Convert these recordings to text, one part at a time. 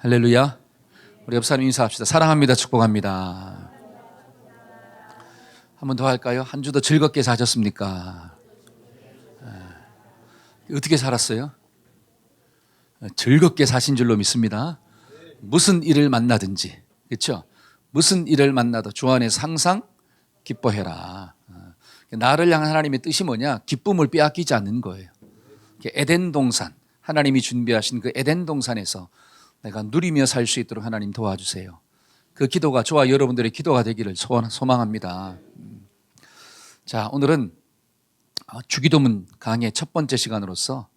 할렐루야. 우리 옆 사람 인사합시다. 사랑합니다. 축복합니다. 한 번 더 할까요? 한 주도 즐겁게 사셨습니까? 어떻게 살았어요? 즐겁게 사신 줄로 믿습니다. 무슨 일을 만나든지, 그렇죠? 무슨 일을 만나도 주 안에서 항상 기뻐해라. 나를 향한 하나님의 뜻이 뭐냐? 기쁨을 빼앗기지 않는 거예요. 에덴 동산, 하나님이 준비하신 그 에덴 동산에서 내가 누리며 살 수 있도록 하나님 도와주세요. 그 기도가 저와 여러분들의 기도가 되기를 소망합니다. 자, 오늘은 주기도문 강의 첫 번째 시간으로서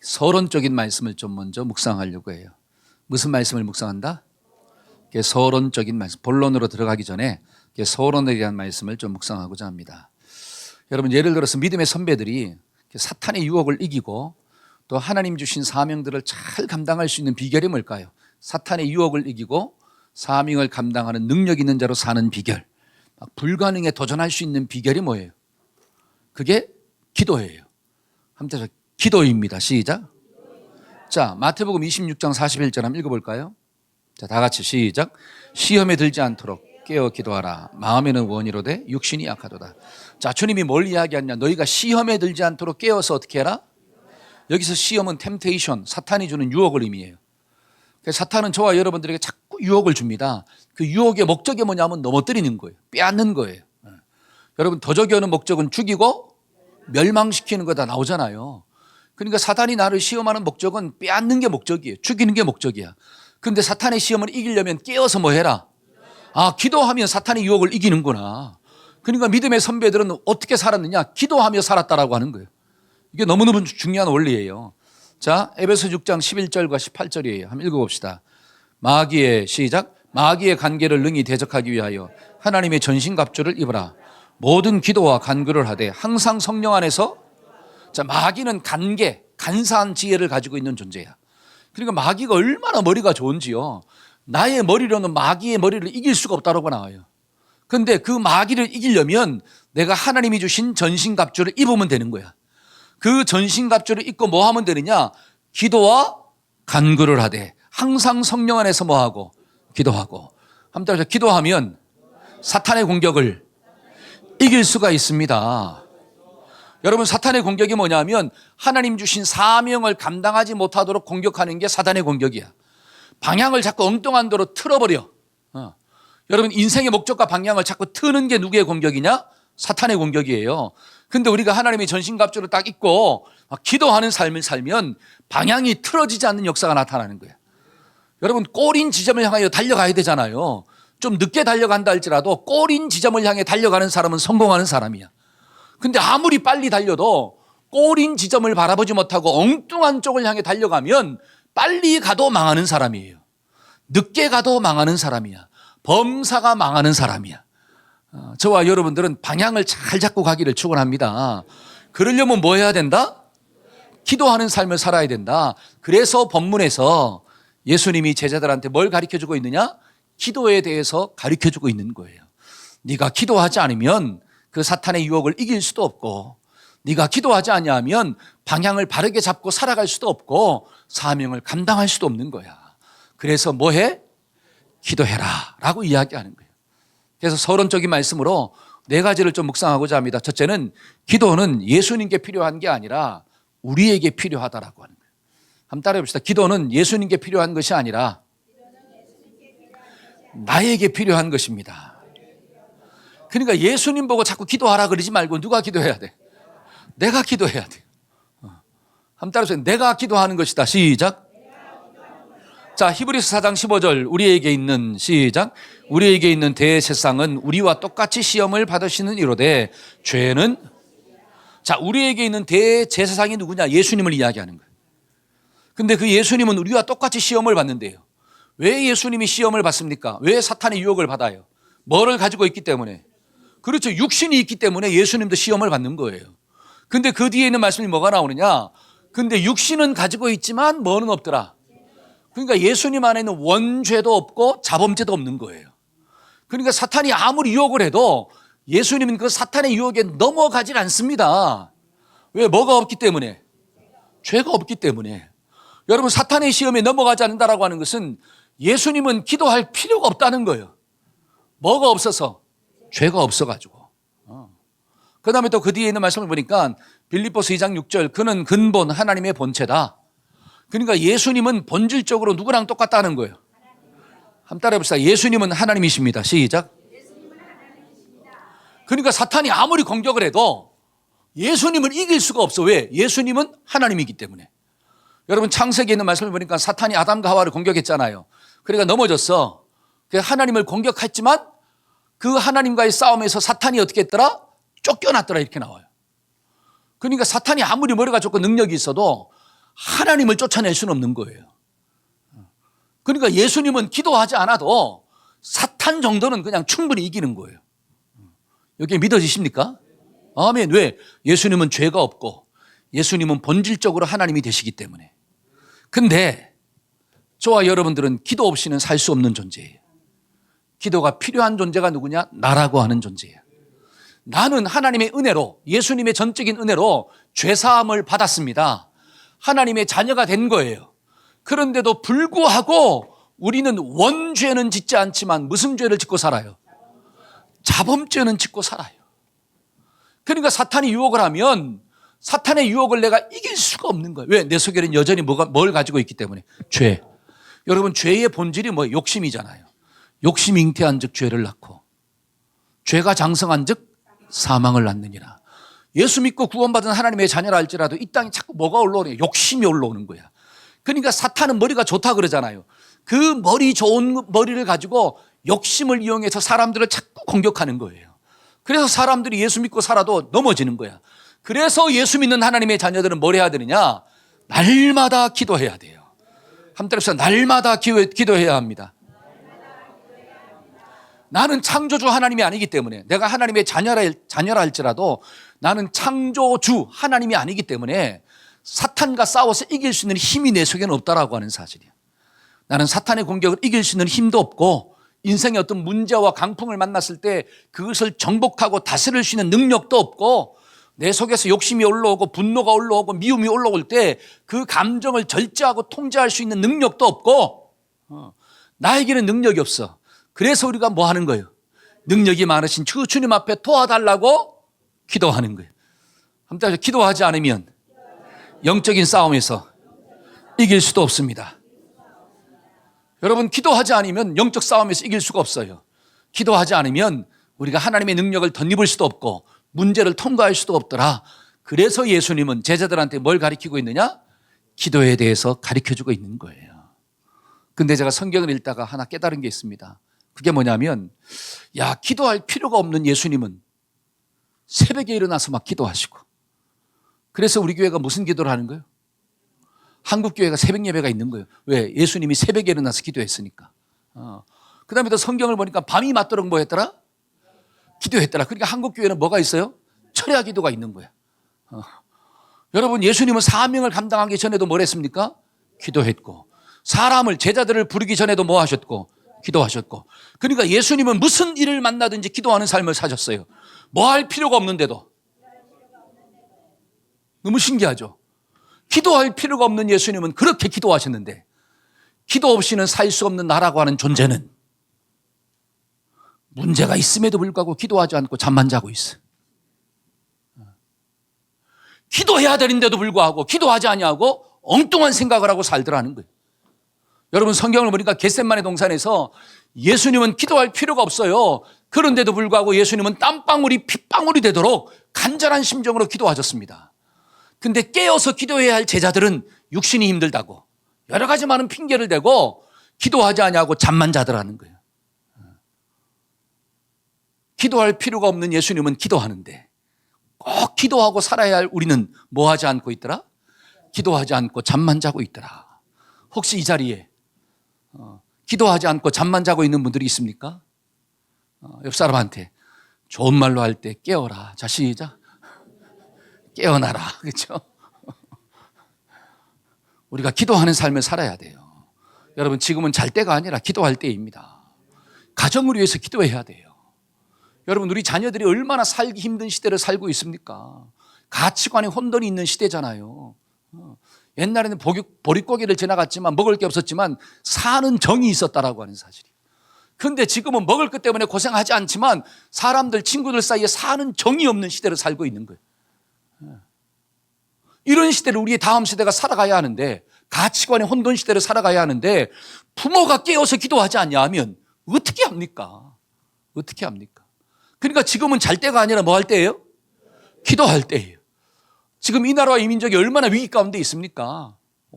서론적인 말씀을 좀 먼저 묵상하려고 해요. 무슨 말씀을 묵상한다? 서론적인 말씀, 본론으로 들어가기 전에 서론에 대한 말씀을 좀 묵상하고자 합니다. 여러분, 예를 들어서 믿음의 선배들이 사탄의 유혹을 이기고 또 하나님 주신 사명들을 잘 감당할 수 있는 비결이 뭘까요? 사탄의 유혹을 이기고 사명을 감당하는 능력 있는 자로 사는 비결, 불가능에 도전할 수 있는 비결이 뭐예요? 그게 기도예요. 한번 기도입니다. 시작. 자, 마태복음 26장 41절 한번 읽어볼까요? 자, 다 같이 시작. 시험에 들지 않도록 깨어 기도하라. 마음에는 원이로되 육신이 약하도다. 자, 주님이 뭘 이야기하냐? 너희가 시험에 들지 않도록 깨어서 어떻게 해라? 여기서 시험은 템테이션, 사탄이 주는 유혹을 의미해요. 사탄은 저와 여러분들에게 자꾸 유혹을 줍니다. 그 유혹의 목적이 뭐냐면 넘어뜨리는 거예요. 빼앗는 거예요. 여러분, 더적이 오는 목적은 죽이고 멸망시키는 거 다 나오잖아요. 그러니까 사탄이 나를 시험하는 목적은 빼앗는 게 목적이에요. 죽이는 게 목적이야. 그런데 사탄의 시험을 이기려면 깨어서 뭐 해라? 기도하면 사탄의 유혹을 이기는구나. 그러니까 믿음의 선배들은 어떻게 살았느냐? 기도하며 살았다라고 하는 거예요. 이게 너무너무 중요한 원리예요. 자, 에베소 6장 11절과 18절이에요. 한번 읽어봅시다. 마귀의 시작. 마귀의 간계를 능히 대적하기 위하여 하나님의 전신갑주를 입으라. 모든 기도와 간구를 하되 항상 성령 안에서. 자, 마귀는 간계, 간사한 지혜를 가지고 있는 존재야. 그러니까 마귀가 얼마나 머리가 좋은지요. 나의 머리로는 마귀의 머리를 이길 수가 없다고 나와요. 그런데 그 마귀를 이기려면 내가 하나님이 주신 전신갑주를 입으면 되는 거야. 그 전신갑주를 입고 뭐 하면 되느냐? 기도와 간구를 하되 항상 성령 안에서 뭐 하고? 기도하고. 한번 따라서 기도하면 사탄의 공격을 이길 수가 있습니다. 여러분, 사탄의 공격이 뭐냐면 하나님 주신 사명을 감당하지 못하도록 공격하는 게 사탄의 공격이야. 방향을 자꾸 엉뚱한 데로 틀어버려. 여러분, 인생의 목적과 방향을 자꾸 트는 게 누구의 공격이냐? 사탄의 공격이에요. 근데 우리가 하나님의 전신갑주를 딱 입고 기도하는 삶을 살면 방향이 틀어지지 않는 역사가 나타나는 거예요. 여러분, 골인 지점을 향하여 달려가야 되잖아요. 좀 늦게 달려간다 할지라도 골인 지점을 향해 달려가는 사람은 성공하는 사람이야. 근데 아무리 빨리 달려도 골인 지점을 바라보지 못하고 엉뚱한 쪽을 향해 달려가면 빨리 가도 망하는 사람이에요. 늦게 가도 망하는 사람이야. 범사가 망하는 사람이야. 저와 여러분들은 방향을 잘 잡고 가기를 축원합니다. 그러려면 뭐 해야 된다? 기도하는 삶을 살아야 된다. 그래서 본문에서 예수님이 제자들한테 뭘 가르쳐주고 있느냐? 기도에 대해서 가르쳐주고 있는 거예요. 네가 기도하지 않으면 그 사탄의 유혹을 이길 수도 없고, 네가 기도하지 않으면 방향을 바르게 잡고 살아갈 수도 없고 사명을 감당할 수도 없는 거야. 그래서 뭐 해? 기도해라 라고 이야기하는 거예요. 그래서 서론적인 말씀으로 네 가지를 좀 묵상하고자 합니다. 첫째는 기도는 예수님께 필요한 게 아니라 우리에게 필요하다라고 하는 거예요. 한번 따라해 봅시다. 기도는 예수님께 필요한 것이 아니라 나에게 필요한 것입니다. 그러니까 예수님 보고 자꾸 기도하라 그러지 말고 누가 기도해야 돼? 내가 기도해야 돼. 한번 따라해 보세요. 내가 기도하는 것이다. 시작. 자, 히브리서 4장 15절 우리에게 있는 시작. 우리에게 있는 대제사장은 우리와 똑같이 시험을 받으시는 이로되 죄는. 자, 우리에게 있는 대제사장이 누구냐? 예수님을 이야기하는 거예요. 근데 그 예수님은 우리와 똑같이 시험을 받는데요. 왜 예수님이 시험을 받습니까? 왜 사탄의 유혹을 받아요? 뭐를 가지고 있기 때문에? 그렇죠. 육신이 있기 때문에 예수님도 시험을 받는 거예요. 근데 그 뒤에 있는 말씀이 뭐가 나오느냐? 근데 육신은 가지고 있지만 뭐는 없더라? 그러니까 예수님 안에는 원죄도 없고 자범죄도 없는 거예요. 그러니까 사탄이 아무리 유혹을 해도 예수님은 그 사탄의 유혹에 넘어가질 않습니다. 왜? 뭐가 없기 때문에? 죄가 없기 때문에. 여러분, 사탄의 시험에 넘어가지 않는다라고 하는 것은 예수님은 기도할 필요가 없다는 거예요. 뭐가 없어서? 죄가 없어가지고. 그 다음에 또 그 뒤에 있는 말씀을 보니까 빌립보서 2장 6절, 그는 근본 하나님의 본체다. 그러니까 예수님은 본질적으로 누구랑 똑같다는 거예요. 한번 따라해 봅시다. 예수님은 하나님이십니다. 시작. 그러니까 사탄이 아무리 공격을 해도 예수님을 이길 수가 없어. 왜? 예수님은 하나님이기 때문에. 여러분, 창세기에 있는 말씀을 보니까 사탄이 아담과 하와를 공격했잖아요. 그러니까 넘어졌어. 하나님을 공격했지만 그 하나님과의 싸움에서 사탄이 어떻게 했더라? 쫓겨났더라, 이렇게 나와요. 그러니까 사탄이 아무리 머리가 좋고 능력이 있어도 하나님을 쫓아낼 수는 없는 거예요. 그러니까 예수님은 기도하지 않아도 사탄 정도는 그냥 충분히 이기는 거예요. 여기 믿어지십니까? 아멘. 왜? 예수님은 죄가 없고 예수님은 본질적으로 하나님이 되시기 때문에. 근데 저와 여러분들은 기도 없이는 살 수 없는 존재예요. 기도가 필요한 존재가 누구냐? 나라고 하는 존재예요. 나는 하나님의 은혜로, 예수님의 전적인 은혜로 죄사함을 받았습니다. 하나님의 자녀가 된 거예요. 그런데도 불구하고 우리는 원죄는 짓지 않지만 무슨 죄를 짓고 살아요? 자범죄는 짓고 살아요. 그러니까 사탄이 유혹을 하면 사탄의 유혹을 내가 이길 수가 없는 거예요. 왜? 내 속에는 여전히 뭘 가지고 있기 때문에. 죄. 여러분, 죄의 본질이 뭐예요? 욕심이잖아요. 욕심이 잉태한 즉 죄를 낳고, 죄가 장성한 즉 사망을 낳느니라. 예수 믿고 구원받은 하나님의 자녀라 할지라도 이 땅에 자꾸 뭐가 올라오냐? 욕심이 올라오는 거야. 그러니까 사탄은 머리가 좋다 그러잖아요. 그 머리 좋은 머리를 가지고 욕심을 이용해서 사람들을 자꾸 공격하는 거예요. 그래서 사람들이 예수 믿고 살아도 넘어지는 거야. 그래서 예수 믿는 하나님의 자녀들은 뭘 해야 되느냐? 날마다 기도해야 돼요. 한번 따라합시다. 날마다 기도해야 합니다. 나는 창조주 하나님이 아니기 때문에, 내가 하나님의 자녀라 할지라도 나는 창조주 하나님이 아니기 때문에 사탄과 싸워서 이길 수 있는 힘이 내 속에는 없다라고 하는 사실이에요. 나는 사탄의 공격을 이길 수 있는 힘도 없고, 인생의 어떤 문제와 강풍을 만났을 때 그것을 정복하고 다스릴 수 있는 능력도 없고, 내 속에서 욕심이 올라오고 분노가 올라오고 미움이 올라올 때 그 감정을 절제하고 통제할 수 있는 능력도 없고, 나에게는 능력이 없어. 그래서 우리가 뭐 하는 거예요? 능력이 많으신 그 주님 앞에 도와달라고 기도하는 거예요. 한번 기도하지 않으면 영적인 싸움에서 이길 수도 없습니다. 여러분, 기도하지 않으면 영적 싸움에서 이길 수가 없어요. 기도하지 않으면 우리가 하나님의 능력을 덧입을 수도 없고 문제를 통과할 수도 없더라. 그래서 예수님은 제자들한테 뭘 가르치고 있느냐? 기도에 대해서 가르쳐주고 있는 거예요. 근데 제가 성경을 읽다가 하나 깨달은 게 있습니다. 그게 뭐냐면, 야, 기도할 필요가 없는 예수님은 새벽에 일어나서 막 기도하시고, 그래서 우리 교회가 무슨 기도를 하는 거예요? 한국 교회가 새벽 예배가 있는 거예요. 왜? 예수님이 새벽에 일어나서 기도했으니까. 그 다음에 또 성경을 보니까 밤이 맞도록 뭐 했더라? 기도했더라. 그러니까 한국 교회는 뭐가 있어요? 철야 기도가 있는 거야. 여러분, 예수님은 사명을 감당하기 전에도 뭘 했습니까? 기도했고, 사람을, 제자들을 부르기 전에도 뭐 하셨고? 기도하셨고. 그러니까 예수님은 무슨 일을 만나든지 기도하는 삶을 사셨어요. 뭐 할 필요가 없는데도. 너무 신기하죠? 기도할 필요가 없는 예수님은 그렇게 기도하셨는데, 기도 없이는 살 수 없는 나라고 하는 존재는 문제가 있음에도 불구하고 기도하지 않고 잠만 자고 있어. 기도해야 되는데도 불구하고 기도하지 아니하고 엉뚱한 생각을 하고 살더라는 거예요. 여러분, 성경을 보니까 겟세마네 동산에서 예수님은 기도할 필요가 없어요. 그런데도 불구하고 예수님은 땀방울이 핏방울이 되도록 간절한 심정으로 기도하셨습니다. 근데 깨어서 기도해야 할 제자들은 육신이 힘들다고 여러 가지 많은 핑계를 대고 기도하지 아니하고 잠만 자더라는 거예요. 기도할 필요가 없는 예수님은 기도하는데, 꼭 기도하고 살아야 할 우리는 뭐 하지 않고 있더라? 기도하지 않고 잠만 자고 있더라. 혹시 이 자리에 기도하지 않고 잠만 자고 있는 분들이 있습니까? 옆 사람한테 좋은 말로 할 때 깨어라. 자, 시작. 깨어나라. 그렇죠? 우리가 기도하는 삶을 살아야 돼요. 여러분, 지금은 잘 때가 아니라 기도할 때입니다. 가정을 위해서 기도해야 돼요. 여러분, 우리 자녀들이 얼마나 살기 힘든 시대를 살고 있습니까? 가치관에 혼돈이 있는 시대잖아요. 옛날에는 보릿고개를 지나갔지만 먹을 게 없었지만 사는 정이 있었다라고 하는 사실이에요. 그런데 지금은 먹을 것 때문에 고생하지 않지만 사람들, 친구들 사이에 사는 정이 없는 시대를 살고 있는 거예요. 이런 시대를 우리의 다음 세대가 살아가야 하는데, 가치관의 혼돈 시대를 살아가야 하는데 부모가 깨어서 기도하지 않냐 하면 어떻게 합니까? 어떻게 합니까? 그러니까 지금은 잘 때가 아니라 뭐 할 때예요? 기도할 때예요. 지금 이 나라와 이 민족이 얼마나 위기 가운데 있습니까?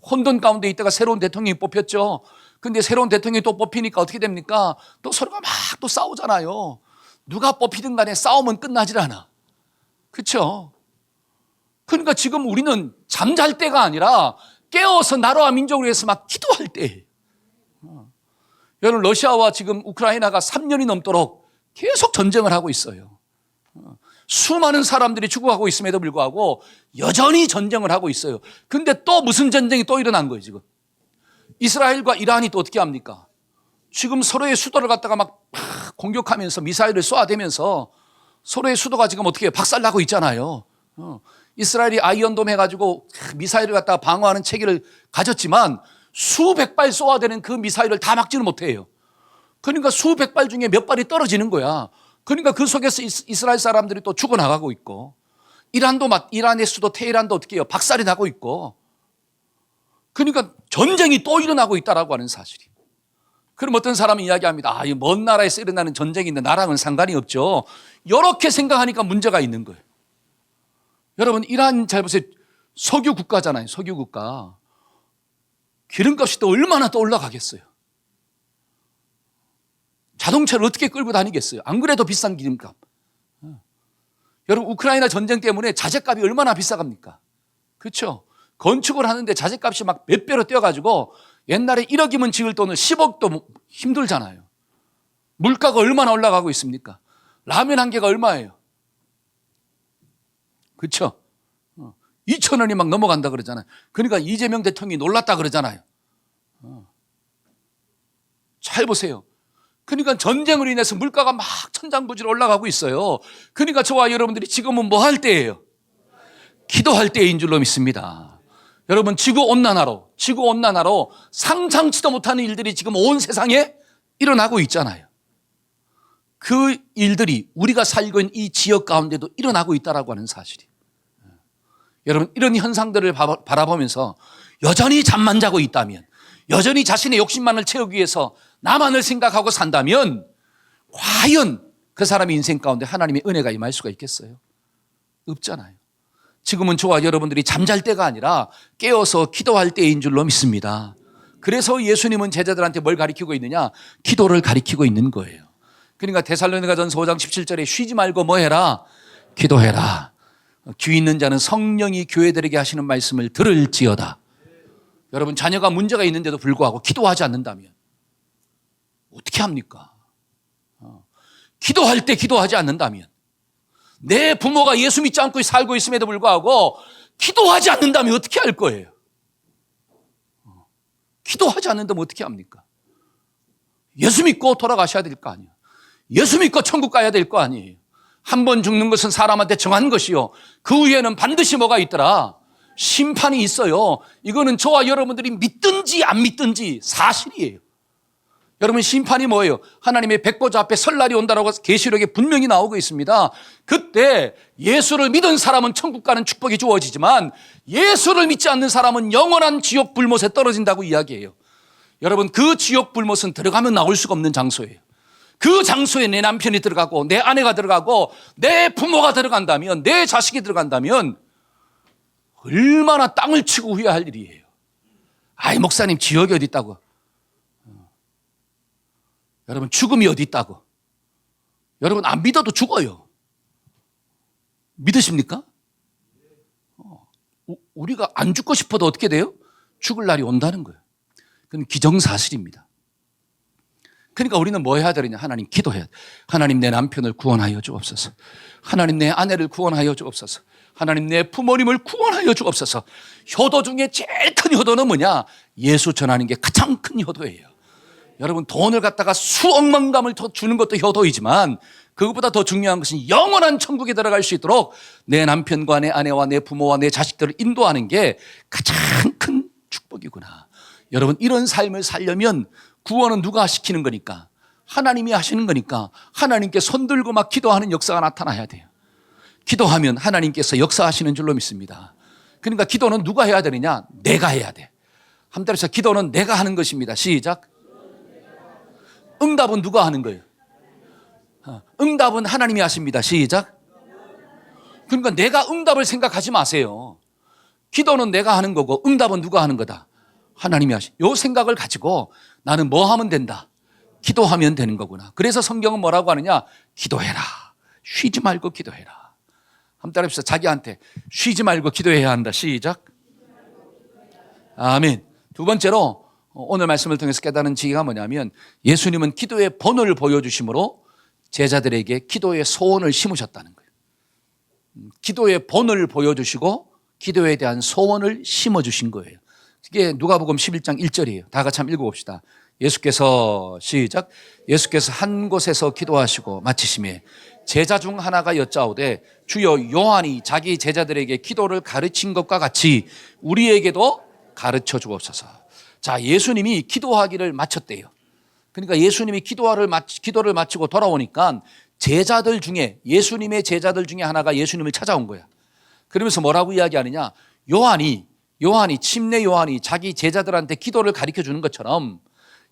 혼돈 가운데 있다가 새로운 대통령이 뽑혔죠. 근데 새로운 대통령이 또 뽑히니까 어떻게 됩니까? 또 서로가 막 또 싸우잖아요. 누가 뽑히든 간에 싸움은 끝나질 않아. 그렇죠? 그러니까 지금 우리는 잠잘 때가 아니라 깨어서 나라와 민족을 위해서 막 기도할 때예요. 여러분, 러시아와 지금 우크라이나가 3년이 넘도록 계속 전쟁을 하고 있어요. 수많은 사람들이 죽어가고 있음에도 불구하고 여전히 전쟁을 하고 있어요. 근데 또 무슨 전쟁이 또 일어난 거예요, 지금. 이스라엘과 이란이 또 어떻게 합니까? 지금 서로의 수도를 갖다가 막 공격하면서 미사일을 쏘아대면서 서로의 수도가 지금 어떻게 해요? 박살나고 있잖아요. 이스라엘이 아이언돔 해가지고 미사일을 갖다가 방어하는 체계를 가졌지만 수백 발 쏘아대는 그 미사일을 다 막지는 못해요. 그러니까 수백 발 중에 몇 발이 떨어지는 거야. 그러니까 그 속에서 이스라엘 사람들이 또 죽어나가고 있고, 이란의 수도 테헤란도 어떻게 해요? 박살이 나고 있고, 그러니까 전쟁이 또 일어나고 있다라고 하는 사실이. 그럼 어떤 사람은 이야기합니다. 이 먼 나라에서 일어나는 전쟁인데 나랑은 상관이 없죠. 이렇게 생각하니까 문제가 있는 거예요. 여러분, 이란 잘 보세요. 석유 국가잖아요. 석유 국가. 기름값이 또 얼마나 또 올라가겠어요. 자동차를 어떻게 끌고 다니겠어요. 안 그래도 비싼 기름값. 여러분, 우크라이나 전쟁 때문에 자재값이 얼마나 비싸갑니까? 그렇죠? 건축을 하는데 자재값이 막 몇 배로 뛰어가지고 옛날에 1억이면 지을 돈을 10억도 힘들잖아요. 물가가 얼마나 올라가고 있습니까? 라면 한 개가 얼마예요? 그렇죠? 2,000원이 막 넘어간다 그러잖아요. 그러니까 이재명 대통령이 놀랐다 그러잖아요. 잘 보세요. 그러니까 전쟁으로 인해서 물가가 막 천장부지로 올라가고 있어요. 그러니까 저와 여러분들이 지금은 뭐 할 때예요? 기도할 때인 줄로 믿습니다. 여러분, 지구온난화로 상상치도 못하는 일들이 지금 온 세상에 일어나고 있잖아요. 그 일들이 우리가 살고 있는 이 지역 가운데도 일어나고 있다라고 하는 사실이. 여러분, 이런 현상들을 바라보면서 여전히 잠만 자고 있다면, 여전히 자신의 욕심만을 채우기 위해서 나만을 생각하고 산다면 과연 그 사람의 인생 가운데 하나님의 은혜가 임할 수가 있겠어요? 없잖아요. 지금은 저와 여러분들이 잠잘 때가 아니라 깨어서 기도할 때인 줄로 믿습니다. 그래서 예수님은 제자들한테 뭘 가르치고 있느냐? 기도를 가르치고 있는 거예요. 그러니까 데살로니가전서 5장 17절에 쉬지 말고 뭐 해라? 기도해라. 귀 있는 자는 성령이 교회들에게 하시는 말씀을 들을지어다. 여러분, 자녀가 문제가 있는데도 불구하고 기도하지 않는다면 어떻게 합니까? 기도할 때 기도하지 않는다면, 내 부모가 예수 믿지 않고 살고 있음에도 불구하고 기도하지 않는다면 어떻게 할 거예요? 기도하지 않는다면 어떻게 합니까? 예수 믿고 돌아가셔야 될 거 아니에요. 예수 믿고 천국 가야 될 거 아니에요. 한 번 죽는 것은 사람한테 정한 것이요, 그 후에는 반드시 뭐가 있더라? 심판이 있어요. 이거는 저와 여러분들이 믿든지 안 믿든지 사실이에요. 여러분, 심판이 뭐예요? 하나님의 백보자 앞에 설 날이 온다라고 계시록에 분명히 나오고 있습니다. 그때 예수를 믿은 사람은 천국 가는 축복이 주어지지만 예수를 믿지 않는 사람은 영원한 지옥 불못에 떨어진다고 이야기해요. 여러분, 그 지옥 불못은 들어가면 나올 수가 없는 장소예요. 그 장소에 내 남편이 들어가고 내 아내가 들어가고 내 부모가 들어간다면, 내 자식이 들어간다면 얼마나 땅을 치고 후회할 일이에요. 아이, 목사님, 지옥이 어디 있다고? 여러분, 죽음이 어디 있다고? 여러분, 안 믿어도 죽어요. 믿으십니까? 우리가 안 죽고 싶어도 어떻게 돼요? 죽을 날이 온다는 거예요. 그건 기정사실입니다. 그러니까 우리는 뭐 해야 되느냐? 하나님 기도해야 돼. 하나님, 내 남편을 구원하여 주옵소서. 하나님, 내 아내를 구원하여 주옵소서. 하나님, 내 부모님을 구원하여 주옵소서. 효도 중에 제일 큰 효도는 뭐냐? 예수 전하는 게 가장 큰 효도예요. 여러분, 돈을 갖다가 수억만 감을 주는 것도 효도이지만 그것보다 더 중요한 것은 영원한 천국에 들어갈 수 있도록 내 남편과 내 아내와 내 부모와 내 자식들을 인도하는 게 가장 큰 축복이구나. 여러분, 이런 삶을 살려면 구원은 누가 시키는 거니까? 하나님이 하시는 거니까 하나님께 손들고 막 기도하는 역사가 나타나야 돼요. 기도하면 하나님께서 역사하시는 줄로 믿습니다. 그러니까 기도는 누가 해야 되느냐? 내가 해야 돼. 한 달에서 기도는 내가 하는 것입니다. 시작. 응답은 누가 하는 거예요? 응답은 하나님이 하십니다. 시작. 그러니까 내가 응답을 생각하지 마세요. 기도는 내가 하는 거고 응답은 누가 하는 거다? 하나님이 하시. 요 생각을 가지고 나는 뭐 하면 된다? 기도하면 되는 거구나. 그래서 성경은 뭐라고 하느냐? 기도해라. 쉬지 말고 기도해라. 한번 따라합시다. 자기한테 쉬지 말고 기도해야 한다. 시작. 아멘. 두 번째로 오늘 말씀을 통해서 깨달은 지혜가 뭐냐면 예수님은 기도의 본을 보여주심으로 제자들에게 기도의 소원을 심으셨다는 거예요. 기도의 본을 보여주시고 기도에 대한 소원을 심어주신 거예요. 이게 누가복음 11장 1절이에요. 다 같이 한번 읽어봅시다. 예수께서 시작. 예수께서 한 곳에서 기도하시고 마치심에 제자 중 하나가 여짜오되 주여 요한이 자기 제자들에게 기도를 가르친 것과 같이 우리에게도 가르쳐 주옵소서. 자, 예수님이 기도하기를 마쳤대요. 그러니까 예수님이 기도를 마치고 돌아오니까 제자들 중에 예수님의 제자들 중에 하나가 예수님을 찾아온 거야. 그러면서 뭐라고 이야기하느냐? 요한이 침례 요한이 자기 제자들한테 기도를 가르쳐 주는 것처럼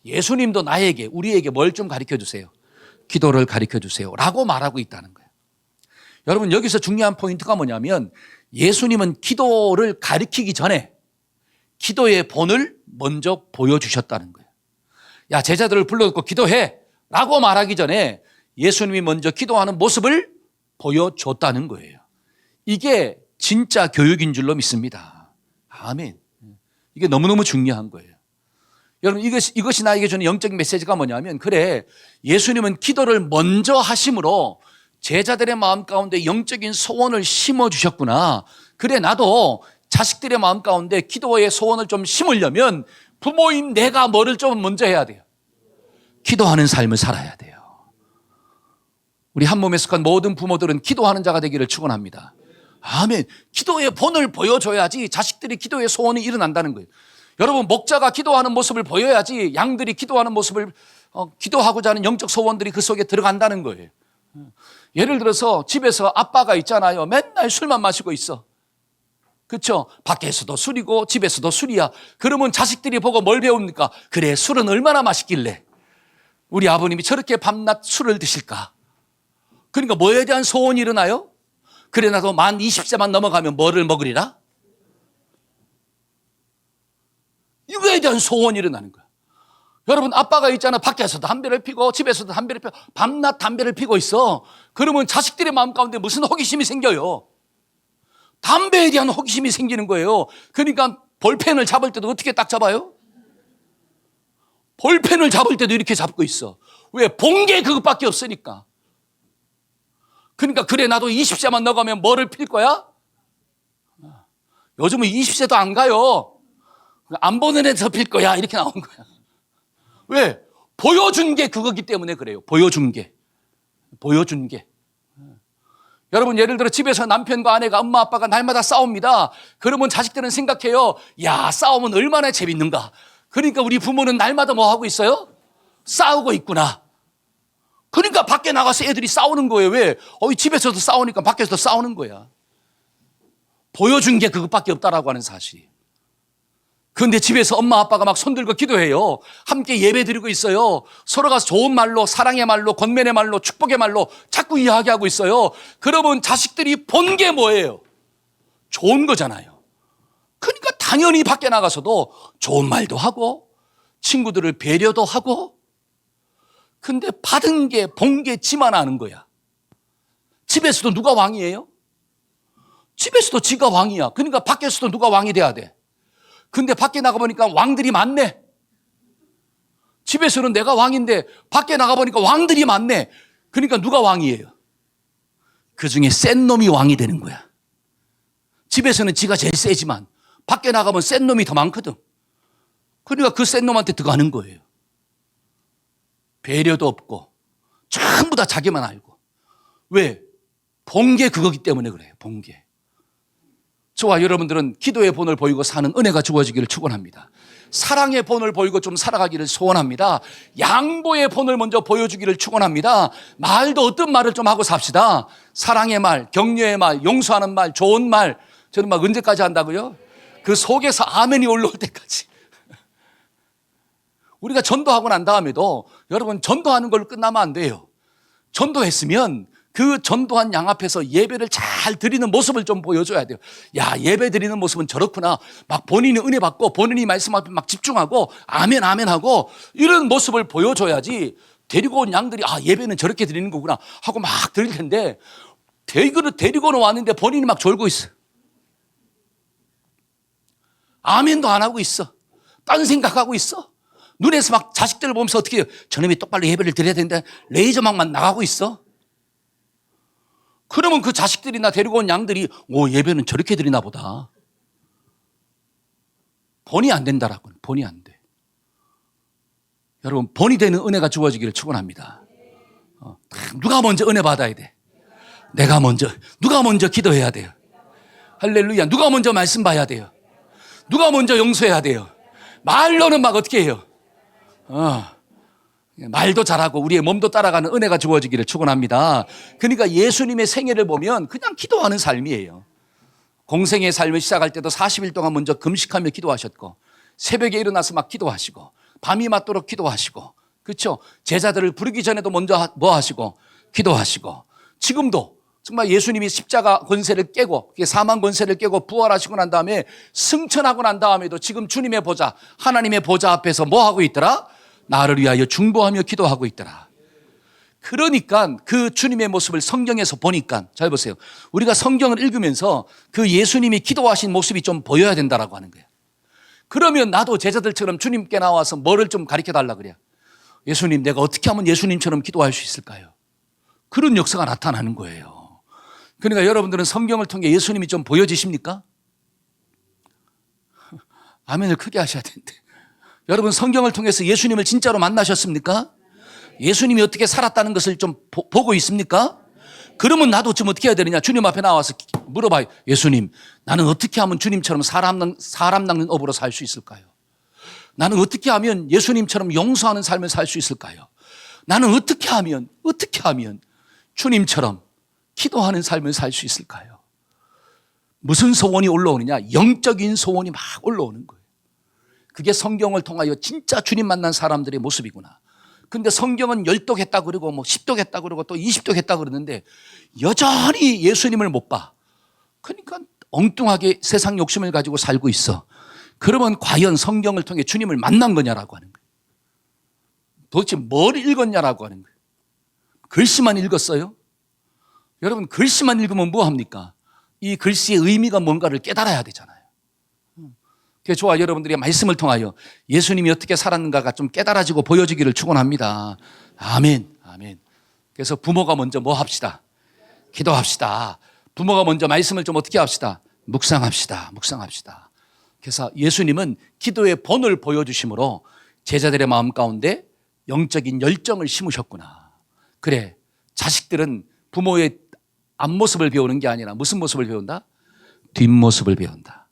예수님도 나에게 우리에게 뭘 좀 가르쳐 주세요. 기도를 가르쳐 주세요 라고 말하고 있다는 거예요. 여러분, 여기서 중요한 포인트가 뭐냐면 예수님은 기도를 가르치기 전에 기도의 본을 먼저 보여주셨다는 거예요. 야, 제자들을 불러놓고 기도해 라고 말하기 전에 예수님이 먼저 기도하는 모습을 보여줬다는 거예요. 이게 진짜 교육인 줄로 믿습니다. 아멘. 이게 너무너무 중요한 거예요. 여러분, 이것이 나에게 주는 영적인 메시지가 뭐냐면, 그래, 예수님은 기도를 먼저 하심으로 제자들의 마음 가운데 영적인 소원을 심어주셨구나. 그래, 나도 자식들의 마음 가운데 기도의 소원을 좀 심으려면 부모인 내가 뭐를 좀 먼저 해야 돼요? 기도하는 삶을 살아야 돼요. 우리 한 몸에 속한 모든 부모들은 기도하는 자가 되기를 축원합니다. 아멘. 기도의 본을 보여줘야지 자식들이 기도의 소원이 일어난다는 거예요. 여러분, 목자가 기도하는 모습을 보여야지 양들이 기도하는 모습을 기도하고자 하는 영적 소원들이 그 속에 들어간다는 거예요. 예를 들어서 집에서 아빠가 있잖아요. 맨날 술만 마시고 있어. 그렇죠? 밖에서도 술이고 집에서도 술이야. 그러면 자식들이 보고 뭘 배웁니까? 그래, 술은 얼마나 맛있길래 우리 아버님이 저렇게 밤낮 술을 드실까? 그러니까 뭐에 대한 소원이 일어나요? 그래, 나도 만 20세만 넘어가면 뭐를 먹으리라? 이거에 대한 소원이 일어나는 거야. 여러분, 아빠가 있잖아. 밖에서도 담배를 피고 집에서도 담배를 피고 밤낮 담배를 피고 있어. 그러면 자식들의 마음 가운데 무슨 호기심이 생겨요? 담배에 대한 호기심이 생기는 거예요. 그러니까 볼펜을 잡을 때도 어떻게 딱 잡아요? 볼펜을 잡을 때도 이렇게 잡고 있어. 왜? 본 게 그것밖에 없으니까. 그러니까 그래, 나도 20세만 넘어가면 뭐를 필 거야? 요즘은 20세도 안 가요. 안 보는 애서 필 거야 이렇게 나온 거야. 왜? 보여준 게 그거기 때문에 그래요. 보여준 게. 여러분, 예를 들어 집에서 남편과 아내가 엄마 아빠가 날마다 싸웁니다. 그러면 자식들은 생각해요. 야, 싸우면 얼마나 재밌는가. 그러니까 우리 부모는 날마다 뭐 하고 있어요? 싸우고 있구나. 그러니까 밖에 나가서 애들이 싸우는 거예요. 왜? 집에서도 싸우니까 밖에서도 싸우는 거야. 보여준 게 그것밖에 없다라고 하는 사실이. 그런데 집에서 엄마 아빠가 막 손들고 기도해요. 함께 예배 드리고 있어요. 서로가 좋은 말로, 사랑의 말로, 권면의 말로, 축복의 말로 자꾸 이야기하고 있어요. 그러면 자식들이 본 게 뭐예요? 좋은 거잖아요. 그러니까 당연히 밖에 나가서도 좋은 말도 하고 친구들을 배려도 하고. 근데 받은 게, 본 게 지만 아는 거야. 집에서도 누가 왕이에요? 집에서도 지가 왕이야. 그러니까 밖에서도 누가 왕이 돼야 돼. 근데 밖에 나가보니까 왕들이 많네. 집에서는 내가 왕인데 밖에 나가보니까 왕들이 많네. 그러니까 누가 왕이에요? 그 중에 센 놈이 왕이 되는 거야. 집에서는 지가 제일 세지만 밖에 나가면 센 놈이 더 많거든. 그러니까 그 센 놈한테 들어가는 거예요. 배려도 없고 전부 다 자기만 알고 왜? 본 게 그거기 때문에 그래요. 본 게. 저와 여러분들은 기도의 본을 보이고 사는 은혜가 주어지기를 축원합니다. 사랑의 본을 보이고 좀 살아가기를 소원합니다. 양보의 본을 먼저 보여주기를 축원합니다. 말도 어떤 말을 좀 하고 삽시다. 사랑의 말, 격려의 말, 용서하는 말, 좋은 말. 저는 막 언제까지 한다고요? 그 속에서 아멘이 올라올 때까지. 우리가 전도하고 난 다음에도 여러분 전도하는 걸로 끝나면 안 돼요. 전도했으면 그 전도한 양 앞에서 예배를 잘 드리는 모습을 좀 보여줘야 돼요. 야, 예배 드리는 모습은 저렇구나. 막 본인이 은혜 받고 본인이 말씀 앞에 막 집중하고 아멘 아멘 하고 이런 모습을 보여줘야지 데리고 온 양들이 아, 예배는 저렇게 드리는 거구나 하고 막 드릴 텐데 데리고는 왔는데 본인이 막 졸고 있어. 아멘도 안 하고 있어. 딴 생각하고 있어. 눈에서 막 자식들을 보면서 어떻게 해요? 저놈이 똑바로 예배를 드려야 되는데 레이저망만 나가고 있어. 그러면 그 자식들이나 데리고 온 양들이 오, 예배는 저렇게 드리나 보다. 본이 안 된다라고. 본이 안 돼. 여러분, 본이 되는 은혜가 주어지기를 축원합니다. 누가 먼저 은혜 받아야 돼? 내가 먼저. 누가 먼저 기도해야 돼요? 할렐루야. 누가 먼저 말씀 봐야 돼요? 누가 먼저 용서해야 돼요? 말로는 막 어떻게 해요? 말도 잘하고 우리의 몸도 따라가는 은혜가 주어지기를 축원합니다. 그러니까 예수님의 생애를 보면 그냥 기도하는 삶이에요. 공생의 삶을 시작할 때도 40일 동안 먼저 금식하며 기도하셨고 새벽에 일어나서 막 기도하시고 밤이 맞도록 기도하시고 그렇죠? 제자들을 부르기 전에도 먼저 뭐 하시고 기도하시고 지금도 정말 예수님이 십자가 권세를 깨고 사망 권세를 깨고 부활하시고 난 다음에 승천하고 난 다음에도 지금 주님의 보좌 하나님의 보좌 앞에서 뭐 하고 있더라? 나를 위하여 중보하며 기도하고 있더라. 그러니까 그 주님의 모습을 성경에서 보니까 잘 보세요. 우리가 성경을 읽으면서 그 예수님이 기도하신 모습이 좀 보여야 된다라고 하는 거예요. 그러면 나도 제자들처럼 주님께 나와서 뭐를 좀 가르쳐 달라 그래요. 예수님, 내가 어떻게 하면 예수님처럼 기도할 수 있을까요? 그런 역사가 나타나는 거예요. 그러니까 여러분들은 성경을 통해 예수님이 좀 보여지십니까? 아멘을 크게 하셔야 되는데. 여러분 성경을 통해서 예수님을 진짜로 만나셨습니까? 예수님이 어떻게 살았다는 것을 좀 보고 있습니까? 그러면 나도 좀 어떻게 해야 되느냐? 주님 앞에 나와서 물어봐요. 예수님, 나는 어떻게 하면 주님처럼 사람 낚는 업으로 살 수 있을까요? 나는 어떻게 하면 예수님처럼 용서하는 삶을 살 수 있을까요? 나는 어떻게 하면 주님처럼 기도하는 삶을 살 수 있을까요? 무슨 소원이 올라오느냐? 영적인 소원이 막 올라오는 거예요. 그게 성경을 통하여 진짜 주님 만난 사람들의 모습이구나. 근데 성경은 10독 그러고 뭐 10독 그러고 또 20독 그러는데 여전히 예수님을 못 봐. 그러니까 엉뚱하게 세상 욕심을 가지고 살고 있어. 그러면 과연 성경을 통해 주님을 만난 거냐라고 하는 거예요. 도대체 뭘 읽었냐라고 하는 거예요. 글씨만 읽었어요? 여러분 글씨만 읽으면 뭐 합니까? 이 글씨의 의미가 뭔가를 깨달아야 되잖아요. 그래서 저와 여러분들이 말씀을 통하여 예수님이 어떻게 살았는가가 좀 깨달아지고 보여지기를 축원합니다. 아멘, 아멘. 그래서 부모가 먼저 뭐 합시다? 기도합시다. 부모가 먼저 말씀을 좀 어떻게 합시다? 묵상합시다. 그래서 예수님은 기도의 본을 보여주심으로 제자들의 마음 가운데 영적인 열정을 심으셨구나. 그래, 자식들은 부모의 앞모습을 배우는 게 아니라 무슨 모습을 배운다? 뒷모습을 배운다.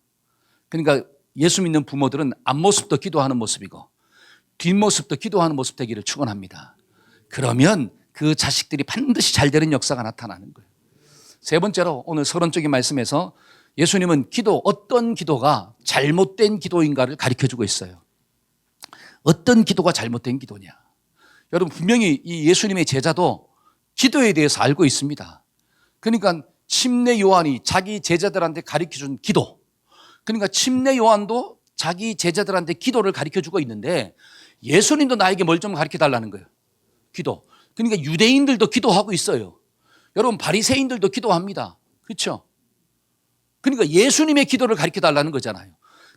그러니까 예수 믿는 부모들은 앞모습도 기도하는 모습이고 뒷모습도 기도하는 모습 되기를 축원합니다. 그러면 그 자식들이 반드시 잘 되는 역사가 나타나는 거예요. 세 번째로 오늘 서론적인 말씀에서 예수님은 어떤 기도가 잘못된 기도인가를 가르쳐주고 있어요. 어떤 기도가 잘못된 기도냐. 여러분 분명히 이 예수님의 제자도 기도에 대해서 알고 있습니다. 그러니까 침례 요한이 자기 제자들한테 가르쳐준 기도, 그러니까 침례 요한도 자기 제자들한테 기도를 가르쳐주고 있는데 예수님도 나에게 뭘 좀 가르쳐달라는 거예요. 기도. 그러니까 유대인들도 기도하고 있어요. 여러분 바리새인들도 기도합니다. 그렇죠? 그러니까 예수님의 기도를 가르쳐달라는 거잖아요.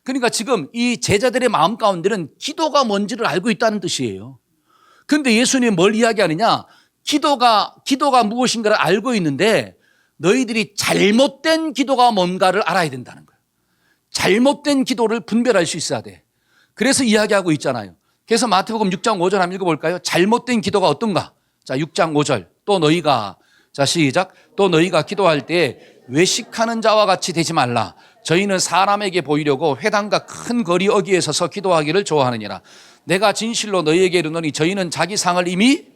그러니까 지금 이 제자들의 마음 가운데는 기도가 뭔지를 알고 있다는 뜻이에요. 그런데 예수님이 뭘 이야기하느냐? 기도가 무엇인가를 알고 있는데 너희들이 잘못된 기도가 뭔가를 알아야 된다는 거예요. 잘못된 기도를 분별할 수 있어야 돼. 그래서 이야기하고 있잖아요. 그래서 마태복음 6장 5절 한번 읽어볼까요? 잘못된 기도가 어떤가? 자, 6장 5절. 또 너희가 자, 시작. 또 너희가 기도할 때 외식하는 자와 같이 되지 말라. 저희는 사람에게 보이려고 회당과 큰 거리 어귀에 서서 기도하기를 좋아하느니라. 내가 진실로 너희에게 이르노니 저희는 자기 상을 이미.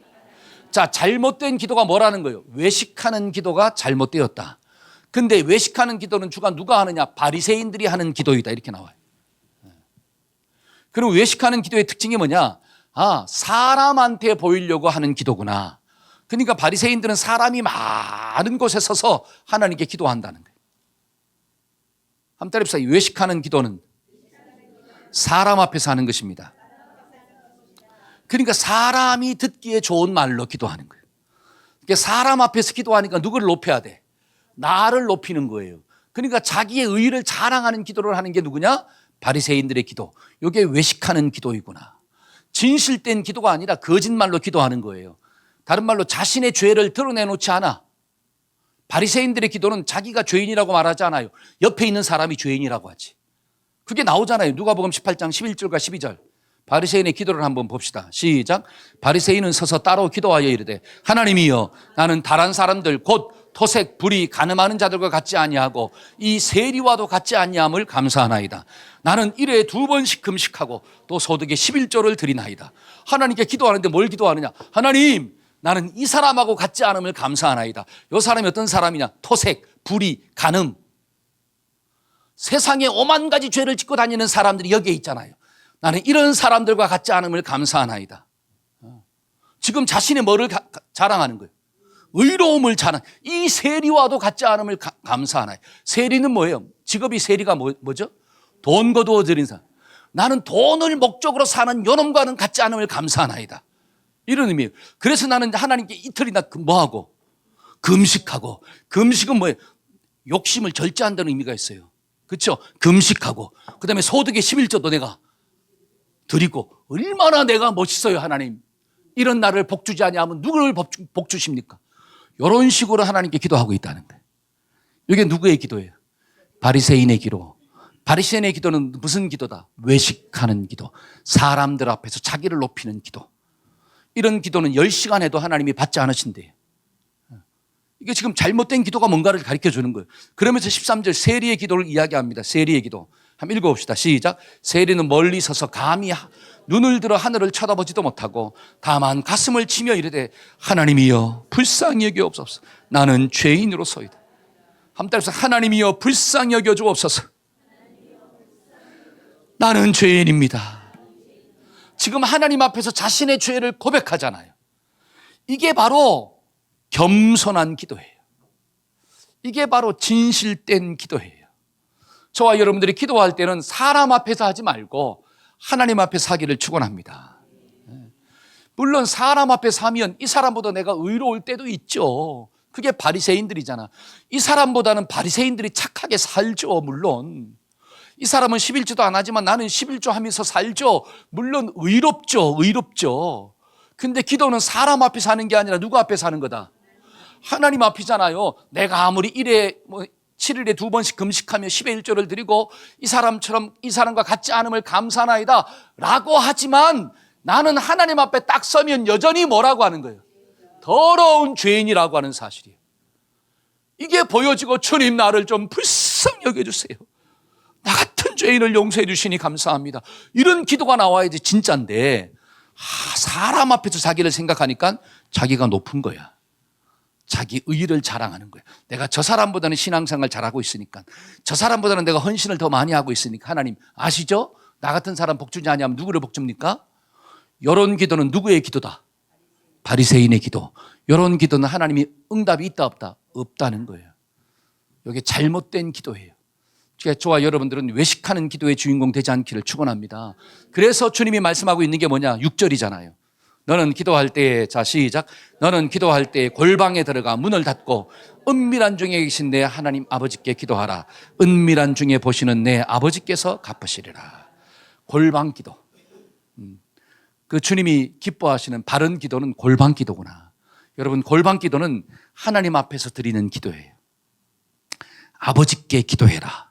자, 잘못된 기도가 뭐라는 거예요? 외식하는 기도가 잘못되었다. 근데 외식하는 기도는 주가 누가 하느냐? 바리새인들이 하는 기도이다, 이렇게 나와요. 그럼 외식하는 기도의 특징이 뭐냐? 아, 사람한테 보이려고 하는 기도구나. 그러니까 바리새인들은 사람이 많은 곳에 서서 하나님께 기도한다는 거예요. 한번 따라해보세요. 외식하는 기도는 사람 앞에서 하는 것입니다. 그러니까 사람이 듣기에 좋은 말로 기도하는 거예요. 그러니까 사람 앞에서 기도하니까 누구를 높여야 돼? 나를 높이는 거예요. 그러니까 자기의 의의를 자랑하는 기도를 하는 게 누구냐? 바리새인들의 기도. 이게 외식하는 기도이구나. 진실된 기도가 아니라 거짓말로 기도하는 거예요. 다른 말로 자신의 죄를 드러내놓지 않아. 바리새인들의 기도는 자기가 죄인이라고 말하지 않아요. 옆에 있는 사람이 죄인이라고 하지. 그게 나오잖아요. 누가복음 18장 11절과 12절. 바리새인의 기도를 한번 봅시다. 시작. 바리새인은 서서 따로 기도하여 이르되 하나님이여, 나는 다른 사람들 곧 토색, 불의, 간음하는 자들과 같지 아니하고 이 세리와도 같지 아니함을 감사하나이다. 나는 일에 2번씩 금식하고 또 소득의 11조를 드리나이다. 하나님께 기도하는데 뭘 기도하느냐? 하나님, 나는 이 사람하고 같지 않음을 감사하나이다. 이 사람이 어떤 사람이냐? 토색, 불의, 간음. 세상에 5만 가지 죄를 짓고 다니는 사람들이 여기에 있잖아요. 나는 이런 사람들과 같지 않음을 감사하나이다. 지금 자신의 뭐를 자랑하는 거예요? 의로움을 자랑. 이 세리와도 같지 않음을 감사하나이다. 세리는 뭐예요? 직업이 세리가 뭐죠? 돈 거두어 들인 사람. 나는 돈을 목적으로 사는 요놈과는 같지 않음을 감사하나이다. 이런 의미예요. 그래서 나는 하나님께 이틀이나 뭐하고? 금식하고. 금식은 뭐예요? 욕심을 절제한다는 의미가 있어요. 그렇죠? 금식하고. 그 다음에 소득의 11조도 내가 드리고. 얼마나 내가 멋있어요, 하나님. 이런 나를 복주지 아니하면 누구를 복주십니까? 이런 식으로 하나님께 기도하고 있다는 거예요. 이게 누구의 기도예요? 바리새인의 기도. 바리새인의 기도는 무슨 기도다? 외식하는 기도. 사람들 앞에서 자기를 높이는 기도. 이런 기도는 10시간 해도 하나님이 받지 않으신대요. 이게 지금 잘못된 기도가 뭔가를 가르쳐 주는 거예요. 그러면서 13절 세리의 기도를 이야기합니다. 세리의 기도. 한번 읽어봅시다. 시작. 세리는 멀리 서서 감히 눈을 들어 하늘을 쳐다보지도 못하고 다만 가슴을 치며 이르되 하나님이여 불쌍히 여겨옵소서. 나는 죄인으로소이다. 한번 따라서 하나님이여 불쌍히 여겨 주옵소서. 나는 죄인입니다. 지금 하나님 앞에서 자신의 죄를 고백하잖아요. 이게 바로 겸손한 기도예요. 이게 바로 진실된 기도예요. 저와 여러분들이 기도할 때는 사람 앞에서 하지 말고 하나님 앞에서 하기를 축원합니다. 물론 사람 앞에서 하면 이 사람보다 내가 의로울 때도 있죠. 그게 바리새인들이잖아. 이 사람보다는 바리새인들이 착하게 살죠. 물론 이 사람은 11조도 안 하지만 나는 11조 하면서 살죠. 물론 의롭죠. 의롭죠. 근데 기도는 사람 앞에서 하는 게 아니라 누구 앞에서 하는 거다? 하나님 앞이잖아요. 내가 아무리 7일에 2번씩 금식하며 10의 1조를 드리고 이 사람처럼 이 사람과 같지 않음을 감사하나이다 라고 하지만 나는 하나님 앞에 딱 서면 여전히 뭐라고 하는 거예요? 더러운 죄인이라고 하는 사실이에요. 이게 보여지고 주님 나를 좀 불쌍히 여겨주세요. 나 같은 죄인을 용서해 주시니 감사합니다. 이런 기도가 나와야지 진짜인데 사람 앞에서 자기를 생각하니까 자기가 높은 거야. 자기 의의를 자랑하는 거예요. 내가 저 사람보다는 신앙생활 잘하고 있으니까, 저 사람보다는 내가 헌신을 더 많이 하고 있으니까 하나님 아시죠? 나 같은 사람 복주지 아니하면 누구를 복줍니까? 이런 기도는 누구의 기도다? 바리새인의 기도. 이런 기도는 하나님이 응답이 있다 없다? 없다는 거예요. 이게 잘못된 기도예요. 저와 여러분들은 외식하는 기도의 주인공 되지 않기를 축원합니다. 그래서 주님이 말씀하고 있는 게 뭐냐? 6절이잖아요. 너는 기도할 때에, 자 시작. 너는 기도할 때에 골방에 들어가 문을 닫고 은밀한 중에 계신 내 하나님 아버지께 기도하라. 은밀한 중에 보시는 내 아버지께서 갚으시리라. 골방 기도. 그 주님이 기뻐하시는 바른 기도는 골방 기도구나. 여러분, 골방 기도는 하나님 앞에서 드리는 기도예요. 아버지께 기도해라.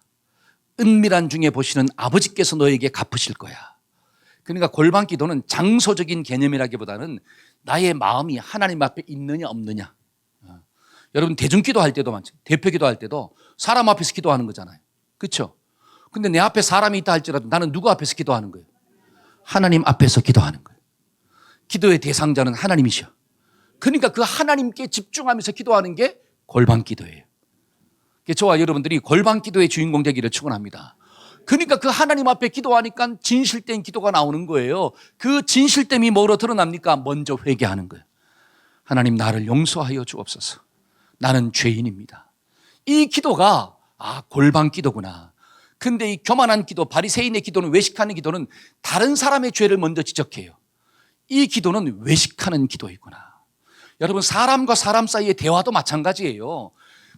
은밀한 중에 보시는 아버지께서 너에게 갚으실 거야. 그러니까 골방 기도는 장소적인 개념이라기보다는 나의 마음이 하나님 앞에 있느냐 없느냐. 여러분 대중기도 할 때도 많죠. 대표기도 할 때도 사람 앞에서 기도하는 거잖아요. 그렇죠? 근데 내 앞에 사람이 있다 할지라도 나는 누구 앞에서 기도하는 거예요? 하나님 앞에서 기도하는 거예요. 기도의 대상자는 하나님이셔. 그러니까 그 하나님께 집중하면서 기도하는 게 골방 기도예요. 저와 여러분들이 골방 기도의 주인공 되기를 축원합니다. 그러니까 그 하나님 앞에 기도하니까 진실된 기도가 나오는 거예요. 그 진실됨이 뭐로 드러납니까? 먼저 회개하는 거예요. 하나님 나를 용서하여 주옵소서. 나는 죄인입니다. 이 기도가 골방 기도구나. 근데 이 교만한 기도, 바리새인의 기도는, 외식하는 기도는 다른 사람의 죄를 먼저 지적해요. 이 기도는 외식하는 기도이구나. 여러분 사람과 사람 사이의 대화도 마찬가지예요.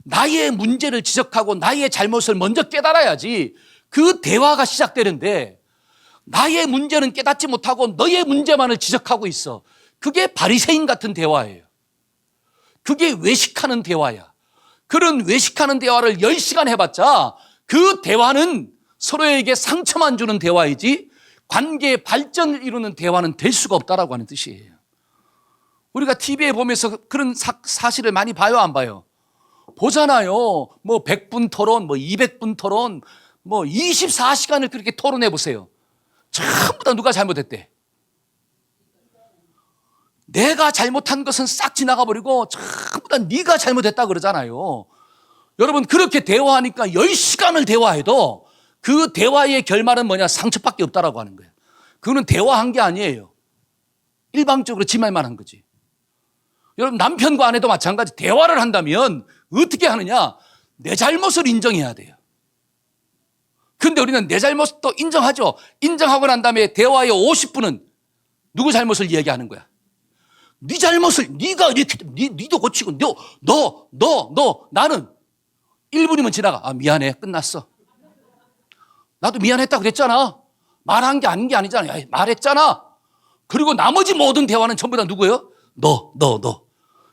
나의 문제를 지적하고 나의 잘못을 먼저 깨달아야지 그 대화가 시작되는데 나의 문제는 깨닫지 못하고 너의 문제만을 지적하고 있어. 그게 바리새인 같은 대화예요. 그게 외식하는 대화야. 그런 외식하는 대화를 10시간 해봤자 그 대화는 서로에게 상처만 주는 대화이지 관계의 발전을 이루는 대화는 될 수가 없다라고 하는 뜻이에요. 우리가 TV에 보면서 그런 사실을 많이 봐요, 안 봐요? 보잖아요. 뭐 100분 토론, 뭐 200분 토론, 뭐 24시간을 그렇게 토론해 보세요. 전부 다 누가 잘못했대? 내가 잘못한 것은 싹 지나가 버리고 전부 다 네가 잘못했다 그러잖아요. 여러분 그렇게 대화하니까 10시간을 대화해도 그 대화의 결말은 뭐냐? 상처밖에 없다라고 하는 거예요. 그거는 대화한 게 아니에요. 일방적으로 지 말만 한 거지. 여러분 남편과 아내도 마찬가지. 대화를 한다면 어떻게 하느냐? 내 잘못을 인정해야 돼요. 근데 우리는 내 잘못도 인정하죠. 인정하고 난 다음에 대화의 50분은 누구 잘못을 이야기하는 거야? 네 잘못을 네가 이렇게 네도 고치고 너 나는 1분이면 지나가. 미안해. 끝났어. 나도 미안했다 그랬잖아. 말한 게 아닌 게 아니잖아. 야, 말했잖아. 그리고 나머지 모든 대화는 전부 다 누구예요? 너.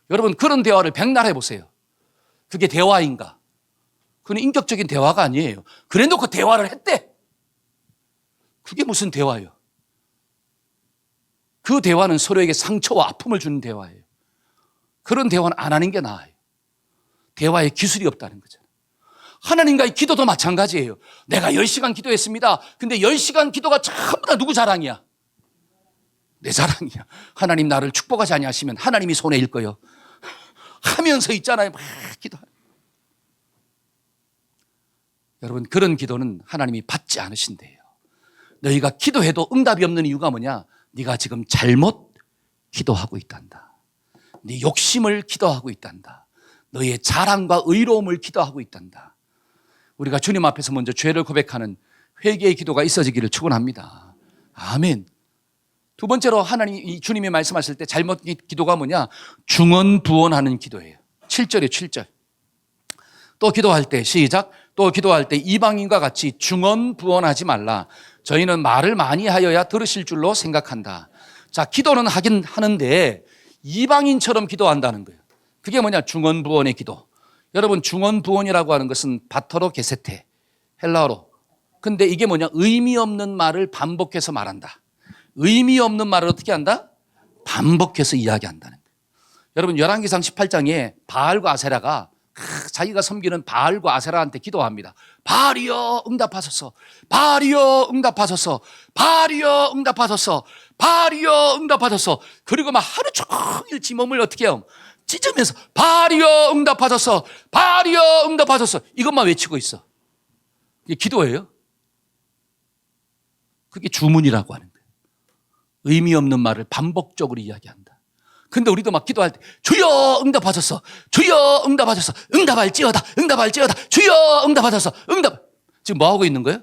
여러분 그런 대화를 백날 해보세요. 그게 대화인가? 그건 인격적인 대화가 아니에요. 그래 놓고 대화를 했대. 그게 무슨 대화예요? 그 대화는 서로에게 상처와 아픔을 주는 대화예요. 그런 대화는 안 하는 게 나아요. 대화에 기술이 없다는 거잖아요. 하나님과의 기도도 마찬가지예요. 내가 10시간 기도했습니다. 근데 10시간 기도가 전부 다 누구 자랑이야? 내 자랑이야. 하나님 나를 축복하지 아니하시면 하나님이 손해일 거예요. 하면서 있잖아요. 막 기도하는. 여러분 그런 기도는 하나님이 받지 않으신대요. 너희가 기도해도 응답이 없는 이유가 뭐냐? 네가 지금 잘못 기도하고 있단다. 네 욕심을 기도하고 있단다. 너의 자랑과 의로움을 기도하고 있단다. 우리가 주님 앞에서 먼저 죄를 고백하는 회개의 기도가 있어지기를 축원합니다. 아멘. 두 번째로 하나님 주님이 말씀하실 때 잘못 기도가 뭐냐? 중언부언하는 기도예요. 7절에 7절. 또 기도할 때 시작. 또 기도할 때 이방인과 같이 중언부언하지 말라. 저희는 말을 많이 하여야 들으실 줄로 생각한다. 자, 기도는 하긴 하는데 이방인처럼 기도한다는 거예요. 그게 뭐냐? 중언부언의 기도. 여러분 중언부언이라고 하는 것은 바터로 게세테 헬라어로. 근데 이게 뭐냐? 의미 없는 말을 반복해서 말한다. 의미 없는 말을 어떻게 한다? 반복해서 이야기한다는 거예요. 여러분 열왕기상 18장에 바알과 아세라가 자기가 섬기는 바알과 아세라한테 기도합니다. 바알이여 응답하소서. 바알이여 응답하소서. 바알이여 응답하소서. 바알이여 응답하소서. 그리고 막 하루 종일 지 몸을 어떻게 해요? 찢으면서 바알이여 응답하소서. 바알이여 응답하소서. 이것만 외치고 있어. 이게 기도예요? 그게 주문이라고 하는 거예요. 의미 없는 말을 반복적으로 이야기한다. 근데 우리도 막 기도할 때 주여 응답하소서. 주여 응답하소서. 응답할지어다. 응답할지어다. 주여 응답하소서. 응답. 지금 뭐 하고 있는 거예요?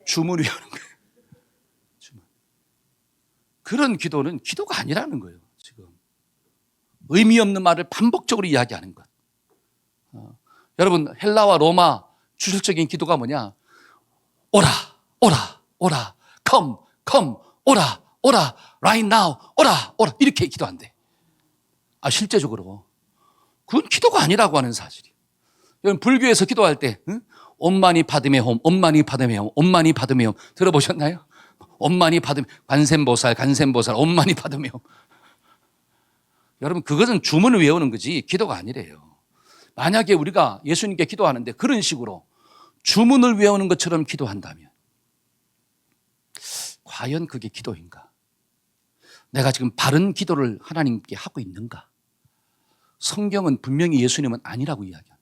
주문을 하는 거예요. 주문. 그런 기도는 기도가 아니라는 거예요. 지금 의미 없는 말을 반복적으로 이야기하는 것. 여러분 헬라와 로마 주술적인 기도가 뭐냐? 오라 오라 오라 come 오라 오라 right now 오라 이렇게 기도한대. 실제적으로 그건 기도가 아니라고 하는 사실이에요. 여러분 불교에서 기도할 때 엄마니 파드메홈 엄마니 파드메홈 엄마니 파드메홈 들어보셨나요? 엄마니 파드메 관세음보살 엄마니 파드메홈. 여러분, 그것은 주문을 외우는 거지 기도가 아니래요. 만약에 우리가 예수님께 기도하는데 그런 식으로 주문을 외우는 것처럼 기도한다면 과연 그게 기도인가? 내가 지금 바른 기도를 하나님께 하고 있는가? 성경은 분명히 예수님은 아니라고 이야기합니다.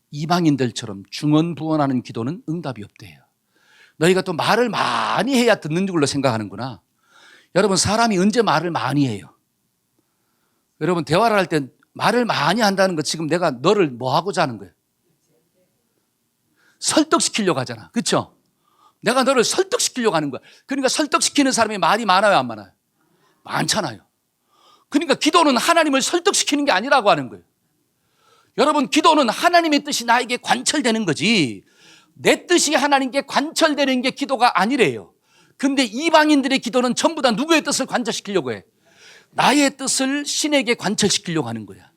이방인들처럼 중언부언하는 기도는 응답이 없대요. 너희가 또 말을 많이 해야 듣는 걸로 생각하는구나. 여러분, 사람이 언제 말을 많이 해요? 여러분, 대화를 할 때 말을 많이 한다는 거 지금 내가 너를 뭐 하고자 하는 거예요? 설득시키려고 하잖아. 그렇죠? 내가 너를 설득시키려고 하는 거야. 그러니까 설득시키는 사람이 말이 많아요, 안 많아요? 많잖아요. 그러니까 기도는 하나님을 설득시키는 게 아니라고 하는 거예요. 여러분, 기도는 하나님의 뜻이 나에게 관철되는 거지 내 뜻이 하나님께 관철되는 게 기도가 아니래요. 근데 이방인들의 기도는 전부 다 누구의 뜻을 관철시키려고 해? 나의 뜻을 신에게 관철시키려고 하는 거야.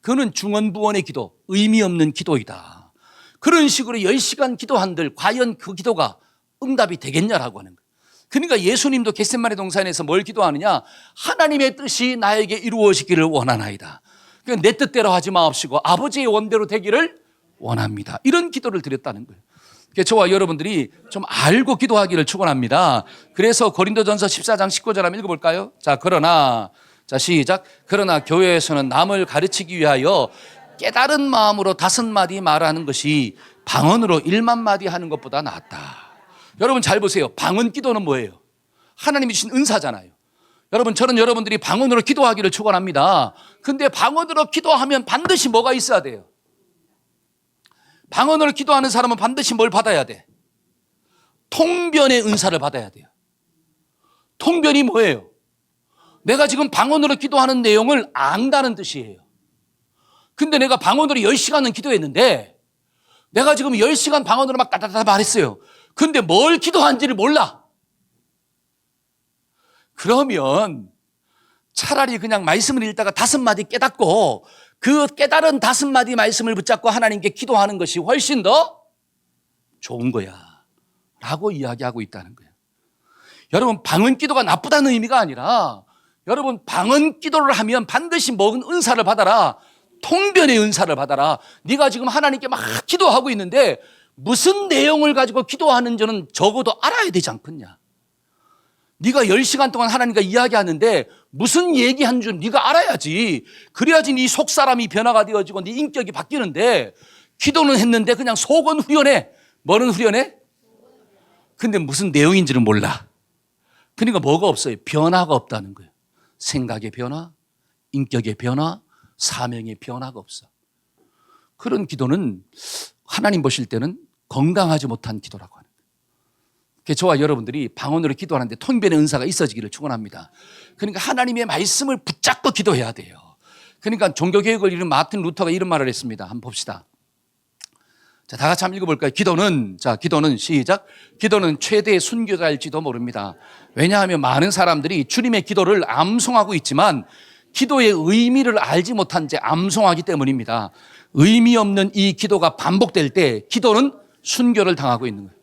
그거는 중언부언의 기도, 의미 없는 기도이다. 그런 식으로 10시간 기도한들 과연 그 기도가 응답이 되겠냐라고 하는 거예요. 그러니까 예수님도 겟세마네 동산에서 뭘 기도하느냐? 하나님의 뜻이 나에게 이루어지기를 원하나이다. 그러니까 내 뜻대로 하지 마옵시고 아버지의 원대로 되기를 원합니다. 이런 기도를 드렸다는 거예요. 저와 여러분들이 좀 알고 기도하기를 축원합니다. 그래서 고린도전서 14장 19절 한번 읽어볼까요? 자, 그러나, 자, 시작. 그러나 교회에서는 남을 가르치기 위하여 깨달은 마음으로 5마디 말하는 것이 방언으로 1만 마디 하는 것보다 낫다. 여러분 잘 보세요. 방언 기도는 뭐예요? 하나님이 주신 은사잖아요. 여러분, 저는 여러분들이 방언으로 기도하기를 축원합니다. 근데 방언으로 기도하면 반드시 뭐가 있어야 돼요? 방언으로 기도하는 사람은 반드시 뭘 받아야 돼? 통변의 은사를 받아야 돼요. 통변이 뭐예요? 내가 지금 방언으로 기도하는 내용을 안다는 뜻이에요. 근데 내가 방언으로 10시간은 기도했는데 내가 지금 10시간 방언으로 막 따다다 말했어요. 근데 뭘 기도한지를 몰라. 그러면 차라리 그냥 말씀을 읽다가 5마디 깨닫고 그 깨달은 5마디 말씀을 붙잡고 하나님께 기도하는 것이 훨씬 더 좋은 거야 라고 이야기하고 있다는 거예요. 여러분, 방언 기도가 나쁘다는 의미가 아니라 여러분, 방언 기도를 하면 반드시 먹은 은사를 받아라. 통변의 은사를 받아라. 네가 지금 하나님께 막 기도하고 있는데 무슨 내용을 가지고 기도하는지는 적어도 알아야 되지 않겠냐. 네가 10시간 동안 하나님과 이야기하는데 무슨 얘기한 줄 네가 알아야지. 그래야지 네 속사람이 변화가 되어지고 네 인격이 바뀌는데 기도는 했는데 그냥 속은 후련해. 뭐는 후련해? 근데 무슨 내용인지는 몰라. 그러니까 뭐가 없어요? 변화가 없다는 거예요. 생각의 변화, 인격의 변화, 사명의 변화가 없어. 그런 기도는 하나님 보실 때는 건강하지 못한 기도라고 하는 거예요. 저와 여러분들이 방언으로 기도하는데 통변의 은사가 있어지기를 축원합니다. 그러니까 하나님의 말씀을 붙잡고 기도해야 돼요. 그러니까 종교개혁을 이룬 마틴 루터가 이런 말을 했습니다. 한번 봅시다. 자, 다 같이 한번 읽어볼까요? 기도는 시작. 기도는 최대의 순교자일지도 모릅니다. 왜냐하면 많은 사람들이 주님의 기도를 암송하고 있지만 기도의 의미를 알지 못한 채 암송하기 때문입니다. 의미 없는 이 기도가 반복될 때 기도는 순교를 당하고 있는 거예요.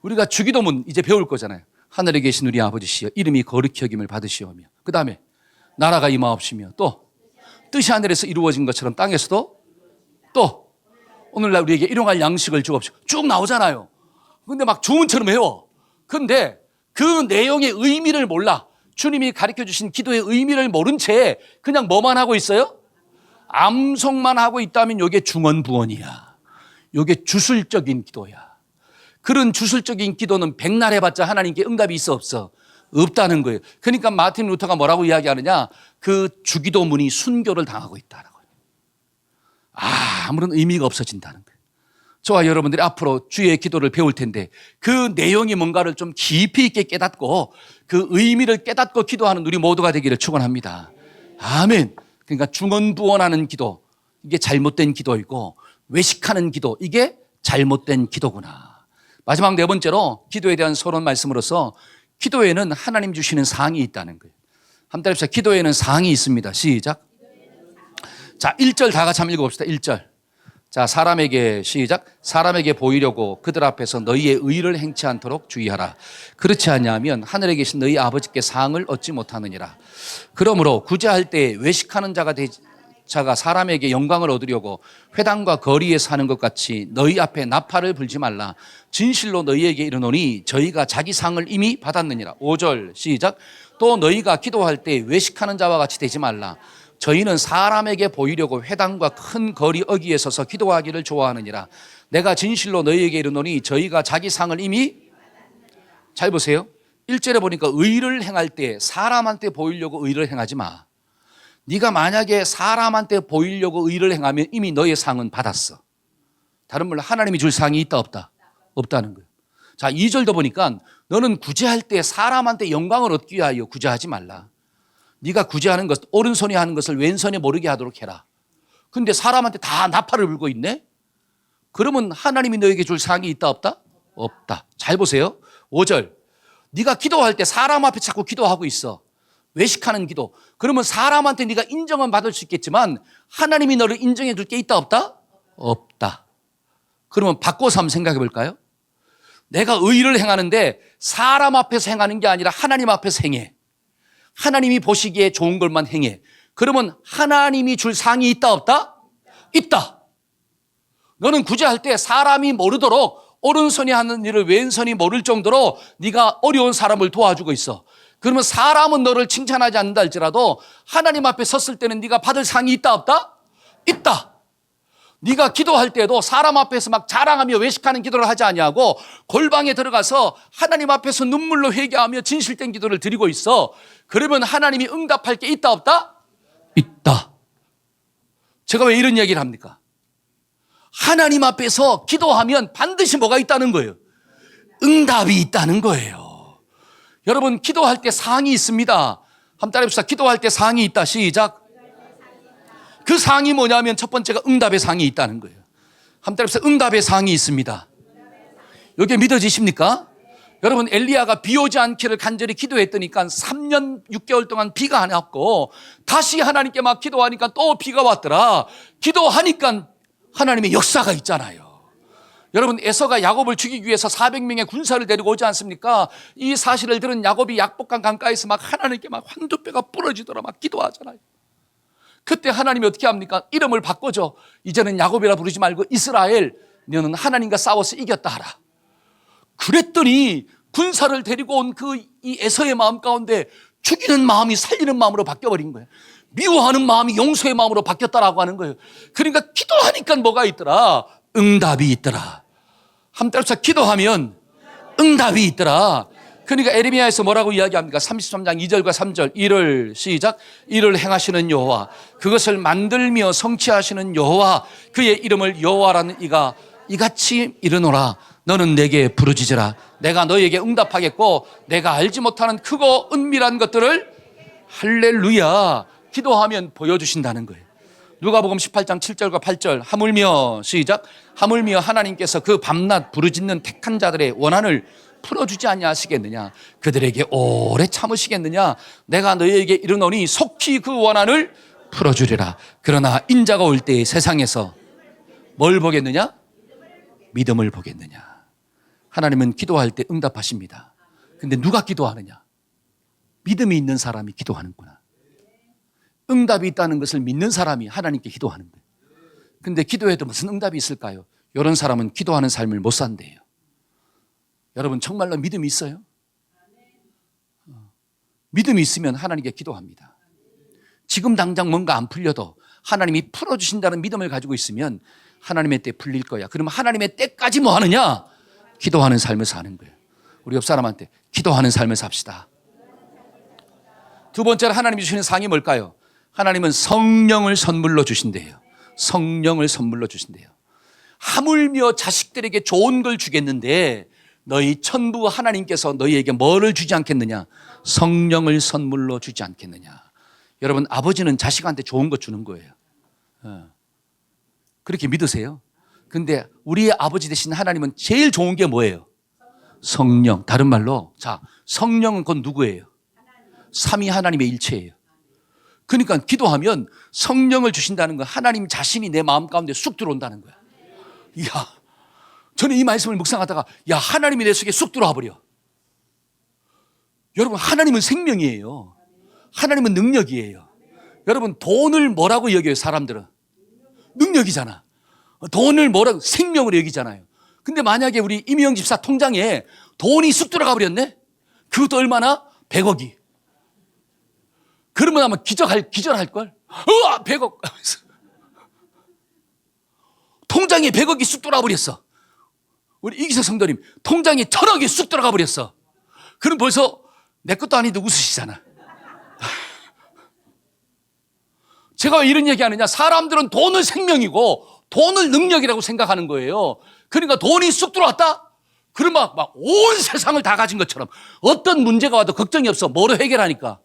우리가 주기도문 이제 배울 거잖아요. 하늘에 계신 우리 아버지시여 이름이 거룩히 여김을 받으시오며, 그 다음에 나라가 임하옵시며, 또 뜻이 하늘에서 이루어진 것처럼 땅에서도 또 오늘날 우리에게 일용할 양식을 주옵시고, 쭉 나오잖아요. 근데 막 주문처럼 외워. 근데 그 내용의 의미를 몰라. 주님이 가르쳐 주신 기도의 의미를 모른 채 그냥 뭐만 하고 있어요? 암송만 하고 있다면 이게 중언부언이야. 이게 주술적인 기도야. 그런 주술적인 기도는 백날 해봤자 하나님께 응답이 있어 없어? 없다는 거예요. 그러니까 마틴 루터가 뭐라고 이야기하느냐? 그 주기도문이 순교를 당하고 있다라고. 아무런 의미가 없어진다는 거예요. 저와 여러분들이 앞으로 주의 기도를 배울 텐데 그 내용이 뭔가를 좀 깊이 있게 깨닫고 그 의미를 깨닫고 기도하는 우리 모두가 되기를 축원합니다. 아멘. 그러니까 중언부언하는 기도, 이게 잘못된 기도이고 외식하는 기도, 이게 잘못된 기도구나. 마지막 4번째로 기도에 대한 서론 말씀으로서 기도에는 하나님 주시는 상이 있다는 거예요. 한번 따라합시다. 기도에는 상이 있습니다. 시작. 자, 1절 다 같이 한번 읽어봅시다. 1절. 자, 사람에게 시작. 사람에게 보이려고 그들 앞에서 너희의 의를 행치 않도록 주의하라. 그렇지 않냐면 하늘에 계신 너희 아버지께 상을 얻지 못하느니라. 그러므로 구제할 때 외식하는 자가 사람에게 영광을 얻으려고 회당과 거리에 사는 것 같이 너희 앞에 나팔을 불지 말라. 진실로 너희에게 이르노니 저희가 자기 상을 이미 받았느니라. 5절 시작. 또 너희가 기도할 때 외식하는 자와 같이 되지 말라. 저희는 사람에게 보이려고 회당과 큰 거리 어귀에 서서 기도하기를 좋아하느니라. 내가 진실로 너희에게 이르노니 저희가 자기 상을 이미, 잘 보세요. 1절에 보니까 의를 행할 때 사람한테 보이려고 의를 행하지 마. 네가 만약에 사람한테 보이려고 의를 행하면 이미 너의 상은 받았어. 다른 말로 하나님이 줄 상이 있다 없다? 없다는 거예요. 자, 2절도 보니까 너는 구제할 때 사람한테 영광을 얻기 위하여 구제하지 말라. 네가 구제하는 것, 오른손이 하는 것을 왼손이 모르게 하도록 해라. 근데 사람한테 다 나팔을 불고 있네? 그러면 하나님이 너에게 줄 상이 있다 없다? 없다. 잘 보세요. 5절. 네가 기도할 때 사람 앞에 자꾸 기도하고 있어. 외식하는 기도. 그러면 사람한테 네가 인정은 받을 수 있겠지만 하나님이 너를 인정해 줄 게 있다 없다? 없다. 그러면 바꿔서 한번 생각해 볼까요? 내가 의를 행하는데 사람 앞에서 행하는 게 아니라 하나님 앞에서 행해. 하나님이 보시기에 좋은 것만 행해. 그러면 하나님이 줄 상이 있다 없다? 있다. 너는 구제할 때 사람이 모르도록 오른손이 하는 일을 왼손이 모를 정도로 네가 어려운 사람을 도와주고 있어. 그러면 사람은 너를 칭찬하지 않는다 할지라도 하나님 앞에 섰을 때는 네가 받을 상이 있다 없다? 있다. 네가 기도할 때도 사람 앞에서 막 자랑하며 외식하는 기도를 하지 아니하고 골방에 들어가서 하나님 앞에서 눈물로 회개하며 진실된 기도를 드리고 있어. 그러면 하나님이 응답할 게 있다 없다? 있다. 제가 왜 이런 얘기를 합니까? 하나님 앞에서 기도하면 반드시 뭐가 있다는 거예요? 응답이 있다는 거예요. 여러분, 기도할 때 상이 있습니다. 한번 따라해봅시다. 기도할 때 상이 있다. 시작. 그 상이 뭐냐면 첫 번째가 응답의 상이 있다는 거예요. 한번 따라해봅시다. 응답의 상이 있습니다. 이게 믿어지십니까? 여러분, 엘리야가 비 오지 않기를 간절히 기도했더니까 3년 6개월 동안 비가 안 왔고 다시 하나님께 막 기도하니까 또 비가 왔더라. 기도하니까 하나님의 역사가 있잖아요. 여러분, 에서가 야곱을 죽이기 위해서 400명의 군사를 데리고 오지 않습니까? 이 사실을 들은 야곱이 약복강 강가에서 막 하나님께 막 황두뼈가 부러지도록 막 기도하잖아요. 그때 하나님이 어떻게 합니까? 이름을 바꿔줘. 이제는 야곱이라 부르지 말고 이스라엘, 너는 하나님과 싸워서 이겼다 하라. 그랬더니 군사를 데리고 온 이 에서의 마음 가운데 죽이는 마음이 살리는 마음으로 바뀌어버린 거예요. 미워하는 마음이 용서의 마음으로 바뀌었다라고 하는 거예요. 그러니까 기도하니까 뭐가 있더라? 응답이 있더라. 한 달씩 기도하면 응답이 있더라. 그러니까 에레미야에서 뭐라고 이야기합니까? 33장 2절과 3절. 이를 시작. 이를 행하시는 여호와, 그것을 만들며 성취하시는 여호와, 그의 이름을 여호와라는 이가 이같이 이르노라. 너는 내게 부르짖으라. 내가 너에게 응답하겠고 내가 알지 못하는 크고 은밀한 것들을 할렐루야 기도하면 보여주신다는 거예요. 누가복음 18장 7절과 8절. 하물며 시작. 하물며 하나님께서 그 밤낮 부르짖는 택한 자들의 원한을 풀어주지 아니하시겠느냐? 그들에게 오래 참으시겠느냐? 내가 너희에게 이르노니 속히 그 원한을 풀어주리라. 그러나 인자가 올 때 세상에서 뭘 보겠느냐? 믿음을 보겠느냐? 하나님은 기도할 때 응답하십니다. 근데 누가 기도하느냐? 믿음이 있는 사람이 기도하는구나. 응답이 있다는 것을 믿는 사람이 하나님께 기도하는 거예요. 근데 기도해도 무슨 응답이 있을까요? 이런 사람은 기도하는 삶을 못 산대요. 여러분, 정말로 믿음이 있어요? 믿음이 있으면 하나님께 기도합니다. 지금 당장 뭔가 안 풀려도 하나님이 풀어주신다는 믿음을 가지고 있으면 하나님의 때 풀릴 거야. 그러면 하나님의 때까지 뭐 하느냐? 기도하는 삶을 사는 거예요. 우리 옆 사람한테 기도하는 삶을 삽시다. 두 번째로 하나님이 주시는 상이 뭘까요? 하나님은 성령을 선물로 주신대요. 성령을 선물로 주신대요. 하물며 자식들에게 좋은 걸 주겠는데 너희 천부 하나님께서 너희에게 뭐를 주지 않겠느냐? 성령을 선물로 주지 않겠느냐? 여러분, 아버지는 자식한테 좋은 거 주는 거예요. 그렇게 믿으세요? 근데 우리의 아버지 되신 하나님은 제일 좋은 게 뭐예요? 성령. 다른 말로, 자, 성령은 그건 누구예요? 삼위 하나님의 일체예요. 그러니까 기도하면 성령을 주신다는 건 하나님 자신이 내 마음 가운데 쑥 들어온다는 거야. 이야, 저는 이 말씀을 묵상하다가 야, 하나님이 내 속에 쑥 들어와 버려. 여러분, 하나님은 생명이에요. 하나님은 능력이에요. 여러분, 돈을 뭐라고 여겨요? 사람들은 능력이잖아. 돈을 뭐라고? 생명으로 여기잖아요. 근데 만약에 우리 이미영 집사 통장에 돈이 쑥 들어가 버렸네? 그것도 얼마나? 100억이. 그러면 아마 기절할걸? 100억. 통장에 100억이 쑥 들어가 버렸어. 우리 이기석 성도님, 통장에 1000억이 쑥 들어가 버렸어. 그럼 벌써 내 것도 아닌데 웃으시잖아. 제가 왜 이런 얘기 하느냐? 사람들은 돈을 생명이고 돈을 능력이라고 생각하는 거예요. 그러니까 돈이 쑥 들어왔다? 그러면 막 온 세상을 다 가진 것처럼 어떤 문제가 와도 걱정이 없어. 뭐로 해결하니까?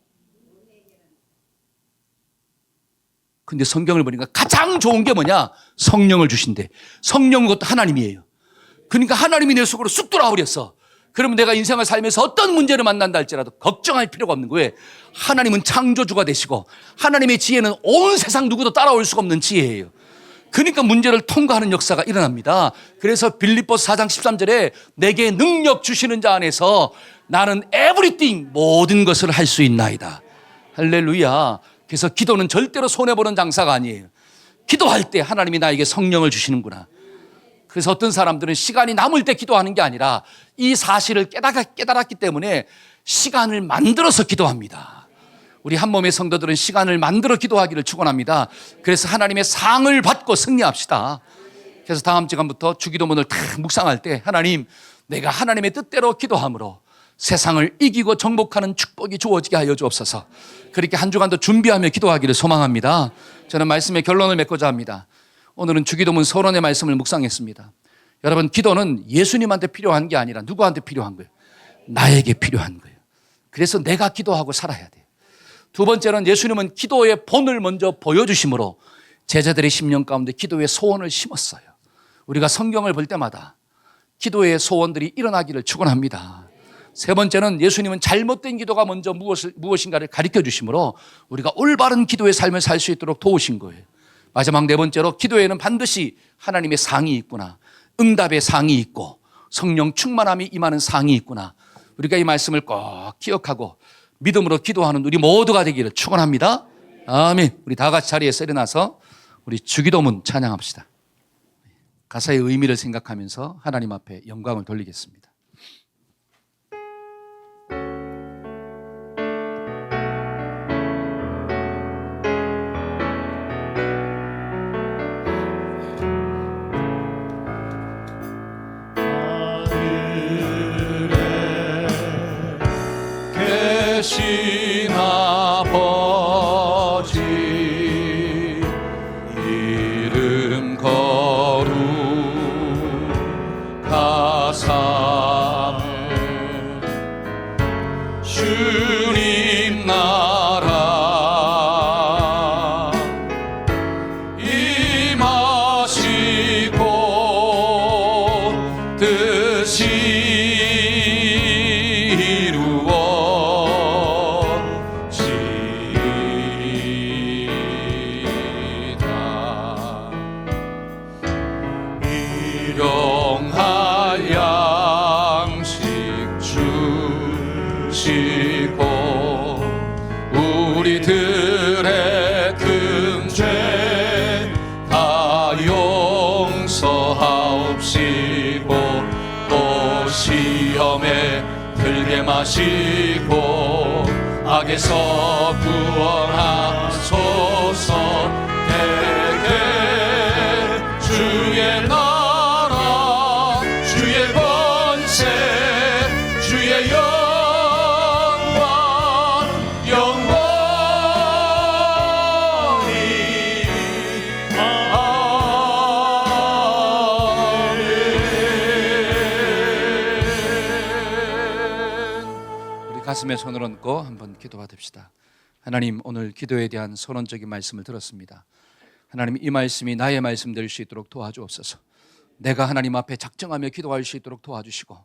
근데 성경을 보니까 가장 좋은 게 뭐냐? 성령을 주신대. 성령은 그것도 하나님이에요. 그러니까 하나님이 내 속으로 쑥 들어와 버렸어. 그러면 내가 인생을 살면서 어떤 문제를 만난다 할지라도 걱정할 필요가 없는 거예요. 하나님은 창조주가 되시고 하나님의 지혜는 온 세상 누구도 따라올 수가 없는 지혜예요. 그러니까 문제를 통과하는 역사가 일어납니다. 그래서 빌립보서 4장 13절에 내게 능력 주시는 자 안에서 나는 everything 모든 것을 할 수 있나이다. 할렐루야. 그래서 기도는 절대로 손해보는 장사가 아니에요. 기도할 때 하나님이 나에게 성령을 주시는구나. 그래서 어떤 사람들은 시간이 남을 때 기도하는 게 아니라 이 사실을 깨달았기 때문에 시간을 만들어서 기도합니다. 우리 한 몸의 성도들은 시간을 만들어 기도하기를 축원합니다. 그래서 하나님의 상을 받고 승리합시다. 그래서 다음 시간부터 주기도문을 다 묵상할 때 하나님, 내가 하나님의 뜻대로 기도함으로 세상을 이기고 정복하는 축복이 주어지게 하여 주옵소서. 그렇게 한 주간도 준비하며 기도하기를 소망합니다. 저는 말씀의 결론을 맺고자 합니다. 오늘은 주기도문 서론의 말씀을 묵상했습니다. 여러분, 기도는 예수님한테 필요한 게 아니라 누구한테 필요한 거예요? 나에게 필요한 거예요. 그래서 내가 기도하고 살아야 돼요. 두 번째는 예수님은 기도의 본을 먼저 보여주심으로 제자들의 심령 가운데 기도의 소원을 심었어요. 우리가 성경을 볼 때마다 기도의 소원들이 일어나기를 축원합니다. 세 번째는 예수님은 잘못된 기도가 먼저 무엇인가를 가르쳐 주심으로 우리가 올바른 기도의 삶을 살 수 있도록 도우신 거예요. 마지막 네 번째로 기도에는 반드시 하나님의 상이 있구나. 응답의 상이 있고 성령 충만함이 임하는 상이 있구나. 우리가 이 말씀을 꼭 기억하고 믿음으로 기도하는 우리 모두가 되기를 축원합니다. 아멘. 우리 다 같이 자리에서 일어나서 우리 주기도문 찬양합시다. 가사의 의미를 생각하면서 하나님 앞에 영광을 돌리겠습니다. 계신 아버지 이름 거룩하사물 주님 나라 임하시고 뜻이 일용할 양식 주시고 우리들의 큰 죄 다 용서하옵시고 또 시험에 들게 마시고 악에서 구원하소서. 대개 주의 나라 주의 권세 주의 영광 영원히 아멘. 우리 가슴에 손을 얹고 한번 기도받읍시다. 하나님, 오늘 기도에 대한 선언적인 말씀을 들었습니다. 하나님, 이 말씀이 나의 말씀 될 수 있도록 도와주옵소서. 내가 하나님 앞에 작정하며 기도할 수 있도록 도와주시고,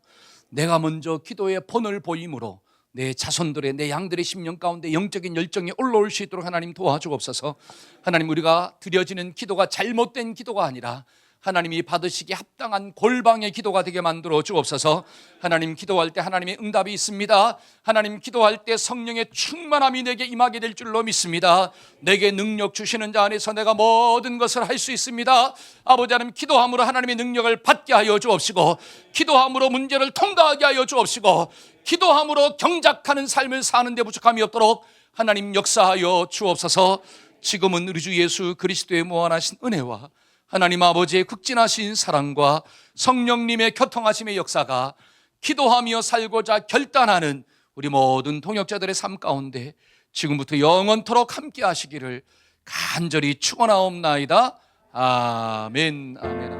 내가 먼저 기도의 본을 보임으로 내 자손들의, 내 양들의 심령 가운데 영적인 열정이 올라올 수 있도록 하나님 도와주옵소서. 하나님, 우리가 드려지는 기도가 잘못된 기도가 아니라 하나님이 받으시기에 합당한 골방의 기도가 되게 만들어 주옵소서. 하나님, 기도할 때 하나님의 응답이 있습니다. 하나님, 기도할 때 성령의 충만함이 내게 임하게 될 줄로 믿습니다. 내게 능력 주시는 자 안에서 내가 모든 것을 할 수 있습니다. 아버지 하나님, 기도함으로 하나님의 능력을 받게 하여 주옵시고, 기도함으로 문제를 통과하게 하여 주옵시고, 기도함으로 경작하는 삶을 사는 데 부족함이 없도록 하나님 역사하여 주옵소서. 지금은 우리 주 예수 그리스도의 무한하신 은혜와 하나님 아버지의 극진하신 사랑과 성령님의 교통하심의 역사가 기도하며 살고자 결단하는 우리 모든 동역자들의 삶 가운데 지금부터 영원토록 함께 하시기를 간절히 축원하옵나이다. 아멘, 아멘.